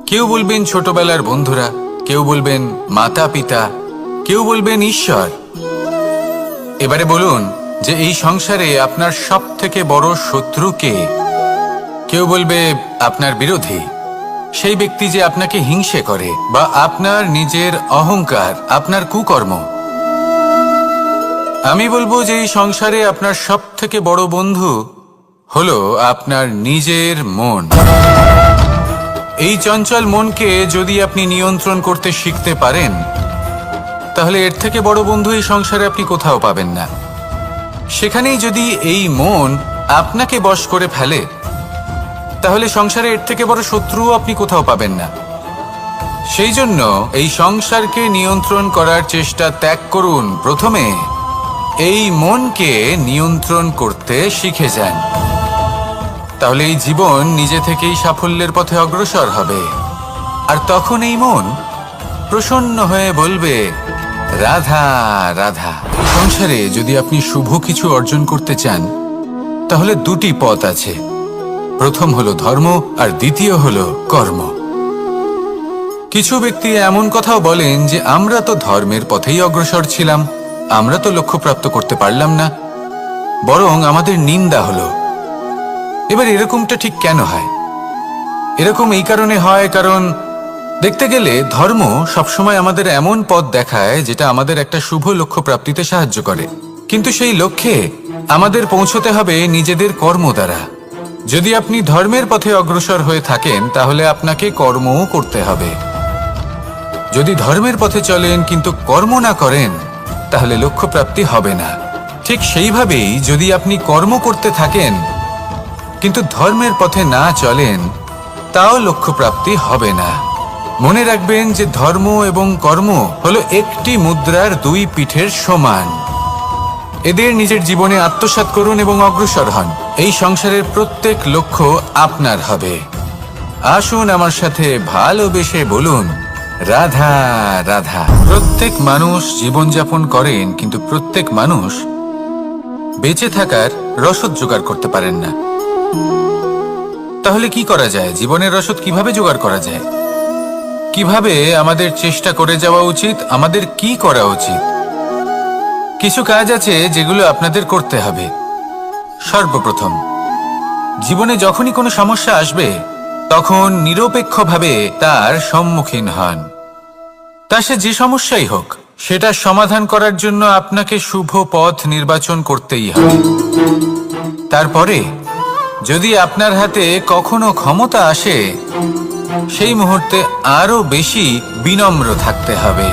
Speaker 2: কেউ বলবেন ছোটবেলার বন্ধুরা, কেউ বলবেন মাতা পিতা, কেউ বলবেন ঈশ্বর। এবারে বলুন যে এই সংসারে আপনার সব থেকে বড় শত্রু কে? কেউ বলবে আপনার বিরোধী, সেই ব্যক্তি যে আপনাকে হিংসে করে, বা আপনার নিজের অহংকার, আপনার কুকর্ম। আমি বলবো যে এই সংসারে আপনার সব থেকে বড় বন্ধু হলো আপনার নিজের মন। এই চঞ্চল মনকে যদি আপনি নিয়ন্ত্রণ করতে শিখতে পারেন, তাহলে এর থেকে বড় বন্ধু এই সংসারে আপনি কোথাও পাবেন না। সেখানেই যদি এই মন আপনাকে বশ করে ফেলে, তাহলে সংসারে এর থেকে বড় শত্রুও আপনি কোথাও পাবেন না। সেই জন্য এই সংসারকে নিয়ন্ত্রণ করার চেষ্টা ত্যাগ করুন। প্রথমে এই মনকে নিয়ন্ত্রণ করতে শিখে যান, তাহলে এই জীবন নিজে থেকেই সাফল্যের পথে অগ্রসর হবে। আর তখন এই মন প্রসন্ন হয়ে বলবে, রাধা রাধা। সংসারে যদি আপনি শুভ কিছু অর্জন করতে চান, তাহলে দুটি পথ আছে। প্রথম হলো ধর্ম, আর দ্বিতীয় হলো কর্ম। কিছু ব্যক্তি এমন কথাও বলেন যে আমরা তো ধর্মের পথেই অগ্রসর ছিলাম, আমরা তো লক্ষ্যপ্রাপ্ত করতে পারলাম না, বরং আমাদের নিন্দা হলো। এবার এরকমটা ঠিক কেন হয়? এরকম এই কারণে হয়, কারণ দেখতে গেলে ধর্ম সবসময় আমাদের এমন পথ দেখায় যেটা আমাদের একটা শুভ লক্ষ্য প্রাপ্তিতে সাহায্য করে, কিন্তু সেই লক্ষ্যে আমাদের পৌঁছতে হবে নিজেদের কর্ম দ্বারা। যদি আপনি ধর্মের পথে অগ্রসর হয়ে থাকেন, তাহলে আপনাকে কর্মও করতে হবে। যদি ধর্মের পথে চলেন কিন্তু কর্ম না করেন, তাহলে লক্ষ্য প্রাপ্তি হবে না। ঠিক সেইভাবেই যদি আপনি কর্ম করতে থাকেন কিন্তু ধর্মের পথে না চলেন, তাও লক্ষ্য প্রাপ্তি হবে না। মনে রাখবেন যে ধর্ম এবং কর্ম হলো একটি মুদ্রার দুই পিঠের সমান। এদের নিজের জীবনে আত্মসাৎ করুন এবং অগ্রসর হন। এই সংসারের প্রত্যেক লক্ষ্য আপনার হবে। আসুন আমার সাথে ভালোবেসে বলুন, রাধা রাধা। প্রত্যেক মানুষ জীবনযাপন করেন, কিন্তু প্রত্যেক মানুষ বেঁচে থাকার রসদ জোগাড় করতে পারেন না। তাহলে কি করা যায়? জীবনের রসদ কিভাবে জোগাড় করা যায়? কিভাবে আমাদের চেষ্টা করে যাওয়া উচিত? আমাদের কি করা উচিত? কিছু কাজ আছে যেগুলো আপনাদের করতে হবে। সর্বপ্রথম, জীবনে যখনই কোনো সমস্যা আসবে, তখন নিরপেক্ষভাবে তার সম্মুখীন হন। তা সে যে সমস্যাই হোক, সেটা সমাধান করার জন্য আপনাকে শুভ পথ নির্বাচন করতেই হবে। তারপরে যদি আপনার হাতে কখনো ক্ষমতা আসে, সেই মুহূর্তে আরো বেশি বিনম্র থাকতে হবে।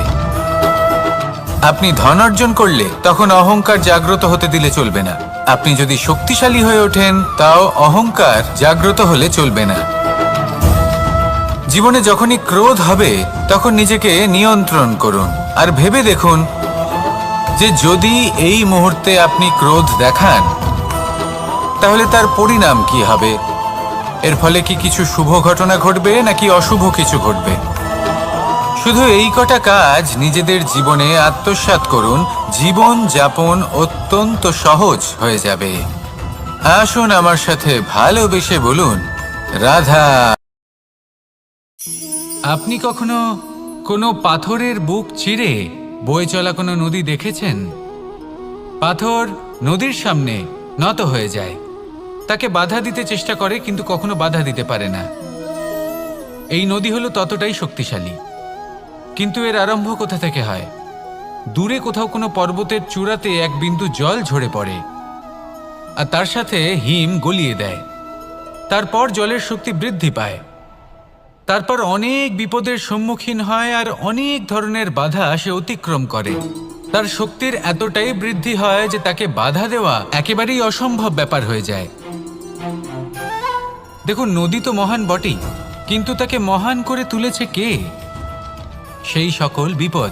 Speaker 2: আপনি ধন অর্জন করলে তখন অহংকার জাগ্রত হতে দিলে চলবে না। আপনি যদি শক্তিশালী হয়ে ওঠেন, তাও অহংকার জাগ্রত হলে চলবে না। জীবনে যখনই ক্রোধ হবে, তখন নিজেকে নিয়ন্ত্রণ করুন, আর ভেবে দেখুন যে যদি এই মুহূর্তে আপনি ক্রোধ দেখান, তাহলে তার পরিণাম কি হবে। এর ফলে কি কিছু শুভ ঘটনা ঘটবে নাকি অশুভ কিছু ঘটবে? শুধু এই কটা কাজ নিজেদের জীবনে আত্মসাৎ করুন, জীবন যাপন অত্যন্ত সহজ হয়ে যাবে। আসুন আমার সাথে ভালোবেসে বলুন, রাধা। আপনি কখনো কোনো পাথরের বুক চিরে বয়ে চলা কোনো নদী দেখেছেন? পাথর নদীর সামনে নত হয়ে যায়, তাকে বাধা দিতে চেষ্টা করে কিন্তু কখনো বাধা দিতে পারে না। এই নদী হলো ততটাই শক্তিশালী, কিন্তু এর আরম্ভ কোথা থেকে হয়? দূরে কোথাও কোনো পর্বতের চূড়াতে এক বিন্দু জল ঝরে পড়ে, আর তার সাথে হিম গলিয়ে দেয়। তারপর জলের শক্তি বৃদ্ধি পায়।
Speaker 3: তারপর অনেক বিপদের সম্মুখীন হয় আর অনেক ধরনের বাধা সে অতিক্রম করে। তার শক্তির এতটাই বৃদ্ধি হয় যে তাকে বাধা দেওয়া একেবারেই অসম্ভব ব্যাপার হয়ে যায়। দেখুন, নদী তো মহান বটেই, কিন্তু তাকে মহান করে তুলেছে কে? সেই সকল বিপদ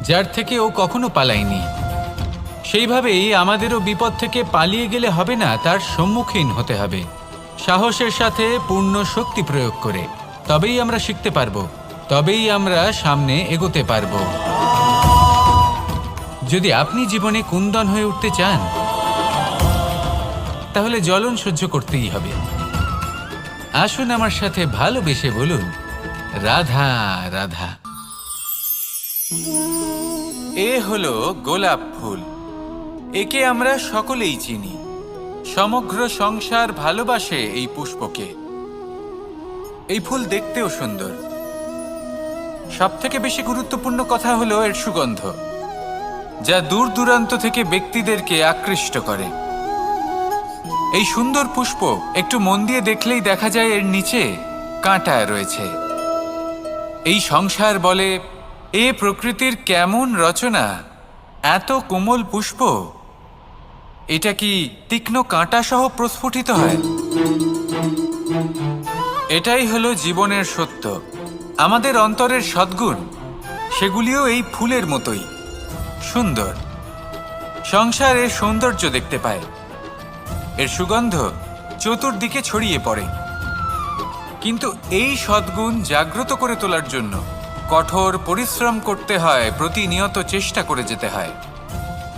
Speaker 3: যার থেকে ও কখনো পালায়নি। সেইভাবেই আমাদেরও বিপদ থেকে পালিয়ে গেলে হবে না, তার সম্মুখীন হতে হবে সাহসের সাথে, পূর্ণ শক্তি প্রয়োগ করে। তবেই আমরা শিখতে পারবো, তবেই আমরা সামনে এগোতে পারবো। যদি আপনি জীবনে কুন্দন হয়ে উঠতে চান, তাহলে জ্বলন সহ্য করতেই হবে। আসুন আমার সাথে ভালোবেসে বলুন, রাধা রাধা। এ হলো গোলাপ ফুল। একে আমরা সকলেই চিনি। সমগ্র সংসার ভালোবাসে এই পুষ্পকে। এই ফুল দেখতেও সুন্দর। সবথেকে বেশি গুরুত্বপূর্ণ কথা হলো এর সুগন্ধ, যা দূর দূরান্ত থেকে ব্যক্তিদেরকে আকৃষ্ট করে। এই সুন্দর পুষ্প একটু মন দিয়ে দেখলেই দেখা যায় এর নিচে কাঁটা রয়েছে। এই সংসার বলে, এ প্রকৃতির কেমন রচনা, এত কোমল পুষ্প, এটা কি তীক্ষ্ণ কাঁটা সহ প্রস্ফুটিত হয়? এটাই হলো জীবনের সত্য। আমাদের অন্তরের সদ্গুণ, সেগুলিও এই ফুলের মতোই সুন্দর। সংসারের সৌন্দর্য দেখতে পায়, এর সুগন্ধ চতুর্দিকে ছড়িয়ে পড়ে। কিন্তু এই সদ্গুণ জাগ্রত করে তোলার জন্য কঠোর পরিশ্রম করতে হয়, প্রতিনিয়ত চেষ্টা করে যেতে হয়।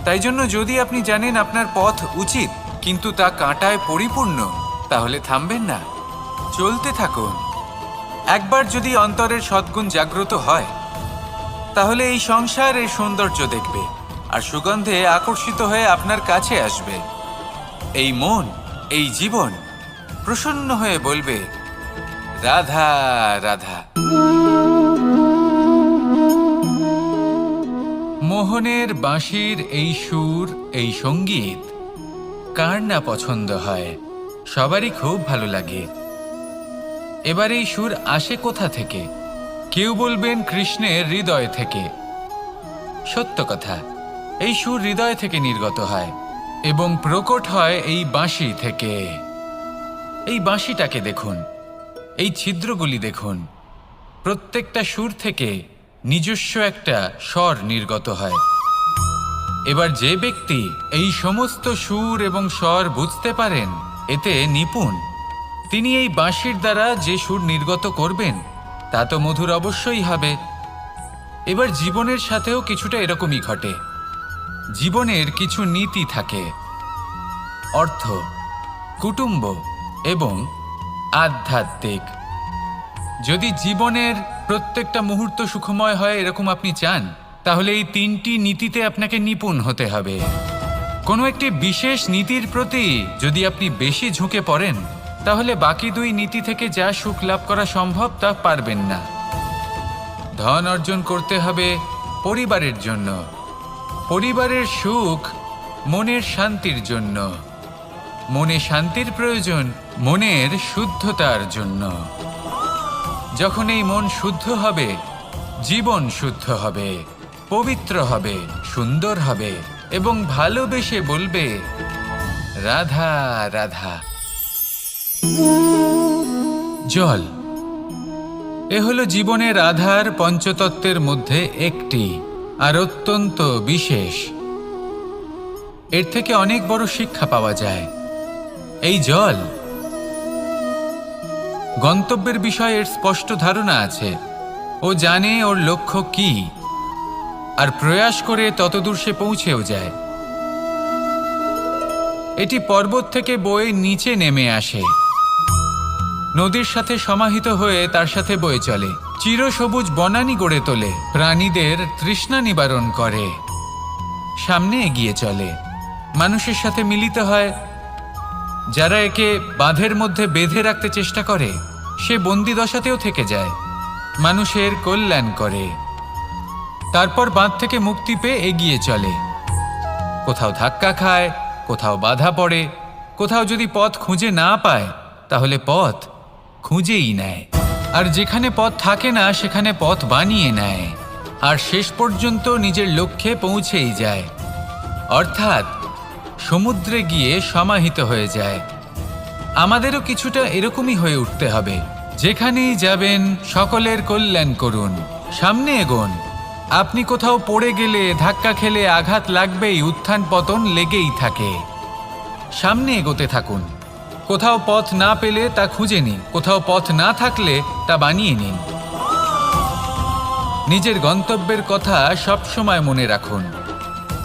Speaker 3: তাই জন্য যদি আপনি জানেন আপনার পথ উচিত, কিন্তু তা কাঁটায় পরিপূর্ণ, তাহলে থামবেন না, চলতে থাকুন। একবার যদি অন্তরের সদ্গুণ জাগ্রত হয়, তাহলে এই সংসার এই সৌন্দর্য দেখবে আর সুগন্ধে আকর্ষিত হয়ে আপনার কাছে আসবে। এই মন, এই জীবন প্রসন্ন হয়ে বলবে, রাধা রাধা। মোহনের বাঁশির এই সুর, এই সঙ্গীত কার না পছন্দ হয়? সবারই খুব ভালো লাগে। এবার এই সুর আসে কোথা থেকে? কেউ বলবেন কৃষ্ণের হৃদয় থেকে। সত্য কথা, এই সুর হৃদয় থেকে নির্গত হয় এবং প্রকট হয় এই বাঁশি থেকে। এই বাঁশিটাকে দেখুন, এই ছিদ্রগুলি দেখুন, প্রত্যেকটা সুর থেকে নিজস্ব একটা স্বর নির্গত হয়। এবার যে ব্যক্তি এই সমস্ত সুর এবং স্বর বুঝতে পারেন, এতে নিপুণ, তিনি এই বাঁশির দ্বারা যে সুর নির্গত করবেন তা তো মধুর অবশ্যই হবে। এবার জীবনের সাথেও কিছুটা এরকমই ঘটে। জীবনের কিছু নীতি থাকে, অর্থ, কুটুম্ব এবং আধ্যাত্মিক। যদি জীবনের প্রত্যেকটা মুহূর্ত সুখময় হয় এরকম আপনি চান, তাহলে এই তিনটি নীতিতে আপনাকে নিপুণ হতে হবে। কোনো একটি বিশেষ নীতির প্রতি যদি আপনি বেশি ঝুঁকে পড়েন, তাহলে বাকি দুই নীতি থেকে যা সুখ লাভ করা সম্ভব তা পারবেন না। ধন অর্জন করতে হবে পরিবারের জন্য, পরিবারের সুখ মনের শান্তির জন্য, মনে শান্তির প্রয়োজন মনের শুদ্ধতার জন্য। যখন এই মন শুদ্ধ হবে, জীবন শুদ্ধ হবে, পবিত্র হবে, সুন্দর হবে এবং ভালোবেসে বলবে, রাধা রাধা। জল, এ হলো জীবনের আধার, পঞ্চতত্ত্বের মধ্যে একটি, আর অত্যন্ত বিশেষ। এর থেকে অনেক বড় শিক্ষা পাওয়া যায়। এই জল, গন্তব্যের বিষয়ে এর স্পষ্ট ধারণা আছে। ও জানে ওর লক্ষ্য কি, আর প্রয়াস করে ততদূর সে পৌঁছেও যায়। এটি পর্বত থেকে বয়ে নিচে নেমে আসে, নদীর সাথে সমাহিত হয়ে তার সাথে বয়ে চলে, চিরসবুজ বনানী গড়ে তোলে, প্রাণীদের তৃষ্ণা নিবারণ করে, সামনে এগিয়ে চলে, মানুষের সাথে মিলিত হয়। যারা একে বাঁধের মধ্যে বেঁধে রাখতে চেষ্টা করে, সে বন্দি দশাতেও থেকে যায়, মানুষের কল্যাণ করে। তারপর বাঁধ থেকে মুক্তি পেয়ে এগিয়ে চলে, কোথাও ধাক্কা খায়, কোথাও বাধা পড়ে, কোথাও যদি পথ খুঁজে না পায়, তাহলে পথ খুঁজেই নেয়।
Speaker 2: আর যেখানে পথ থাকে না সেখানে পথ বানিয়ে নেয়, আর শেষ পর্যন্ত নিজের লক্ষ্যে পৌঁছেই যায়, অর্থাৎ সমুদ্রে গিয়ে সমাহিত হয়ে যায়। আমাদেরও কিছুটা এরকমই হয়ে উঠতে হবে। যেখানেই যাবেন সকলের কল্যাণ করুন, সামনে এগোন। আপনি কোথাও পড়ে গেলে, ধাক্কা খেলে আঘাত লাগবেই, উত্থান পতন লেগেই থাকে। সামনে এগোতে থাকুন। কোথাও পথ না পেলে তা খুঁজে নিন, কোথাও পথ না থাকলে তা বানিয়ে নিন। নিজের গন্তব্যের কথা সবসময় মনে রাখুন।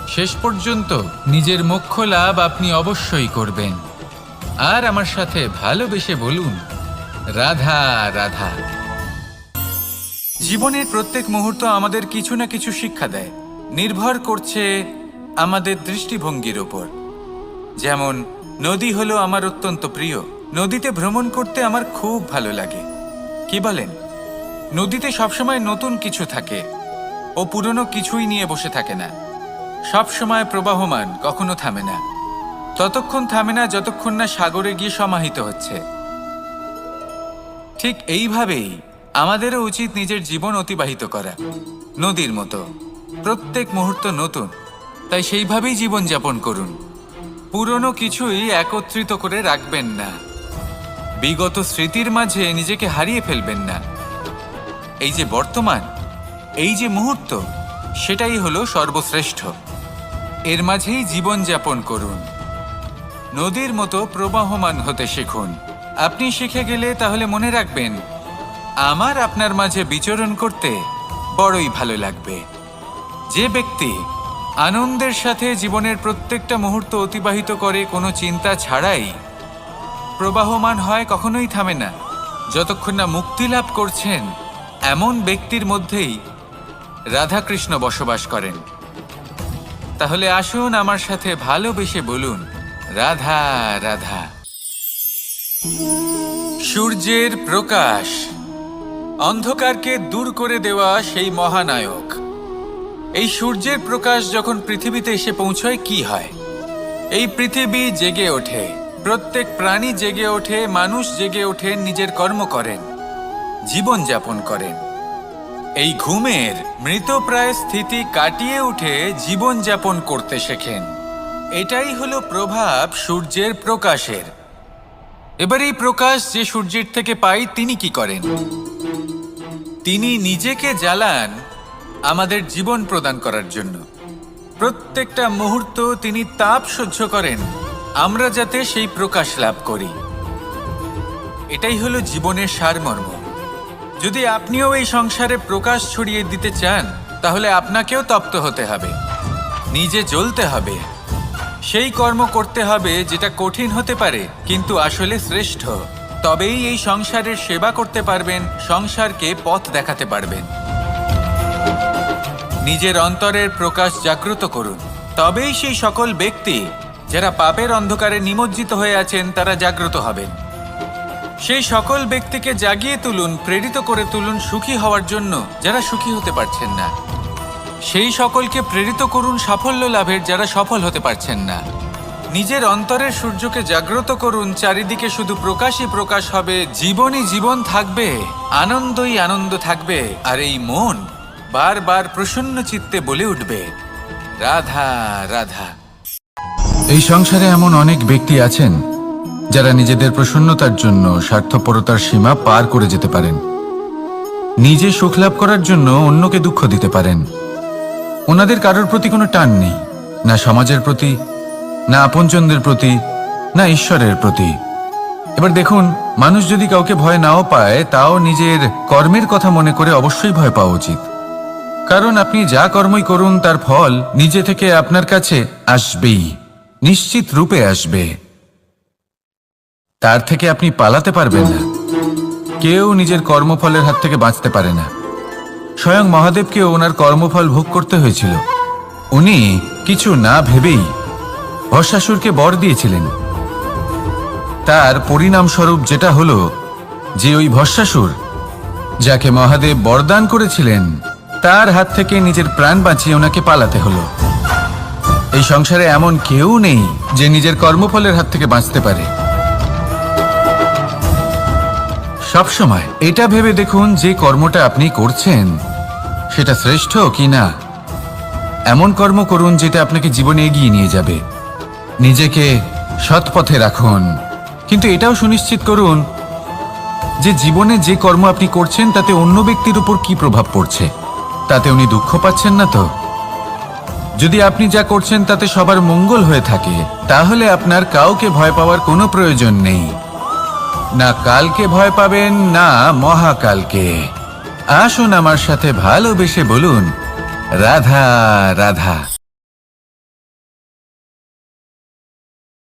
Speaker 2: শেষ পর্যন্ত নিজের মোক্ষ লাভ আপনি অবশ্যই করবেন। আর আমার সাথে ভালোবেসে বলুন, রাধা রাধা। জীবনের প্রত্যেক মুহূর্ত আমাদের কিছু না কিছু শিক্ষা দেয়, নির্ভর করছে আমাদের দৃষ্টিভঙ্গির ওপর। যেমন নদী হলো আমার অত্যন্ত প্রিয়। নদীতে ভ্রমণ করতে আমার খুব ভালো লাগে। কি বলেন? নদীতে সবসময় নতুন কিছু থাকে, ও পুরনো কিছুই নিয়ে বসে থাকে না। সবসময় প্রবাহমান, কখনো থামে না। ততক্ষণ থামে না যতক্ষণ না সাগরে গিয়ে সমাহিত হচ্ছে। ঠিক এইভাবেই আমাদেরও উচিত নিজের জীবন অতিবাহিত করা, নদীর মতো। প্রত্যেক মুহূর্ত নতুন, তাই সেইভাবেই জীবন যাপন করুন। পুরনো কিছুই একত্রিত করে রাখবেন না। বিগত স্মৃতির মাঝে নিজেকে হারিয়ে ফেলবেন না। এই যে বর্তমান, এই যে মুহূর্ত, সেটাই হলো সর্বশ্রেষ্ঠ। এর মাঝেই জীবন যাপন করুন। নদীর মতো প্রবাহমান হতে শিখুন। আপনি শিখে গেলে তাহলে মনে রাখবেন, আমার আপনার মাঝে বিচরণ করতে বড়ই ভালো লাগবে। যে ব্যক্তি আনন্দের সাথে জীবনের প্রত্যেকটা মুহূর্ত অতিবাহিত করে কোনো চিন্তা ছাড়াই, প্রবাহমান হয়, কখনোই থামে না, যতক্ষণ না মুক্তি লাভ করছেন, এমন ব্যক্তির মধ্যেই রাধাকৃষ্ণ বসবাস করেন। তাহলে আসুন আমার সাথে ভালোবেসে বলুন, রাধা রাধা। সূর্যের প্রকাশ, অন্ধকারকে দূর করে দেওয়া সেই মহানায়ক। এই সূর্যের প্রকাশ যখন পৃথিবীতে এসে পৌঁছয়, কি হয়? এই পৃথিবী জেগে ওঠে, প্রত্যেক প্রাণী জেগে ওঠে, মানুষ জেগে ওঠেন, নিজের কর্ম করেন, জীবন যাপন করেন। এই ঘুমের মৃতপ্রায় স্থিতি কাটিয়ে উঠে জীবন যাপন করতে শেখেন। এটাই হলো প্রভাব সূর্যের প্রকাশের। এবার এই প্রকাশ যে সূর্যের থেকে পাই, তিনি কি করেন? তিনি নিজেকে জ্বালান আমাদের জীবন প্রদান করার জন্য। প্রত্যেকটা মুহূর্ত তিনি তাপ সহ্য করেন, আমরা যাতে সেই প্রকাশ লাভ করি। এটাই হলো জীবনের সারমর্ম। যদি আপনিও এই সংসারে প্রকাশ ছড়িয়ে দিতে চান, তাহলে আপনাকেও তপ্ত হতে হবে, নিজে জ্বলতে হবে, সেই কর্ম করতে হবে যেটা কঠিন হতে পারে কিন্তু আসলে শ্রেষ্ঠ। তবেই এই সংসারের সেবা করতে পারবেন, সংসারকে পথ দেখাতে পারবেন। নিজের অন্তরের প্রকাশ জাগ্রত করুন, তবেই সেই সকল ব্যক্তি যারা পাপের অন্ধকারে নিমজ্জিত হয়ে আছেন, তারা জাগ্রত হবেন। সেই সকল ব্যক্তিকে জাগিয়ে তুলুন, প্রেরিত করে তুলুন সুখী হওয়ার জন্য, যারা সুখী হতে পারছেন না। সেই সকলকে প্রেরিত করুন সাফল্য লাভের, যারা সফল হতে পারছেন না। নিজের অন্তরের সূর্যকে জাগ্রত করুন, চারিদিকে শুধু প্রকাশই প্রকাশ হবে, জীবনই জীবন থাকবে, আনন্দই আনন্দ থাকবে। আর এই মন বারবার প্রসন্ন চিত্তে বলে উঠবে, রাধা রাধা।
Speaker 3: এই সংসারে এমন অনেক ব্যক্তি আছেন যারা নিজেদের প্রসন্নতার জন্য স্বার্থপরতার সীমা পার করে যেতে পারেন। নিজে সুখ লাভ করার জন্য অন্যকে দুঃখ দিতে পারেন। ওনাদের কারোর প্রতি কোনো টান নেই, না সমাজের প্রতি, না আপনজনদের প্রতি, না ঈশ্বরের প্রতি। এবার দেখুন, মানুষ যদি কাউকে ভয় নাও পায়, তাও নিজের কর্মের কথা মনে করে অবশ্যই ভয় পাওয়া উচিত। কারণ আপনি যা কর্মই করুন, তার ফল নিজে থেকে আপনার কাছে আসবেই, নিশ্চিত রূপে আসবে। তার থেকে আপনি পালাতে পারবেন না। কেউ নিজের কর্মফলের হাত থেকে বাঁচতে পারে না। স্বয়ং মহাদেবকেও ওনার কর্মফল ভোগ করতে হয়েছিল। উনি কিছু না ভেবেই ভস্মাসুরকে বর দিয়েছিলেন। তার পরিণামস্বরূপ যেটা হলো যে ওই ভস্মাসুর, যাকে মহাদেব বরদান করেছিলেন, তার হাত থেকে নিজের প্রাণ বাঁচিয়ে ওনাকে পালাতে হলো। এই সংসারে এমন কেউ নেই যে নিজের কর্মফলের হাত থেকে বাঁচতে পারে। সবসময় এটা ভেবে দেখুন যে কর্মটা আপনি করছেন সেটা শ্রেষ্ঠ কি না। এমন কর্ম করুন যেটা আপনাকে জীবনে এগিয়ে নিয়ে যাবে। নিজেকে সৎ পথে রাখুন, কিন্তু এটাও সুনিশ্চিত করুন যে জীবনে যে কর্ম আপনি করছেন তাতে অন্য ব্যক্তির উপর কি প্রভাব পড়ছে, তাতে উনি দুঃখ পাচ্ছেন না তো। যদি আপনি যা করছেন তাতে সবার মঙ্গল হয়ে থাকে, তাহলে আপনার কাউকে ভয় পাওয়ার কোনো প্রয়োজন নেই। না কালকে ভয় পাবেন, না মহাকালকে। আসুন আমার সাথে ভালোবেসে বলুন রাধা রাধা।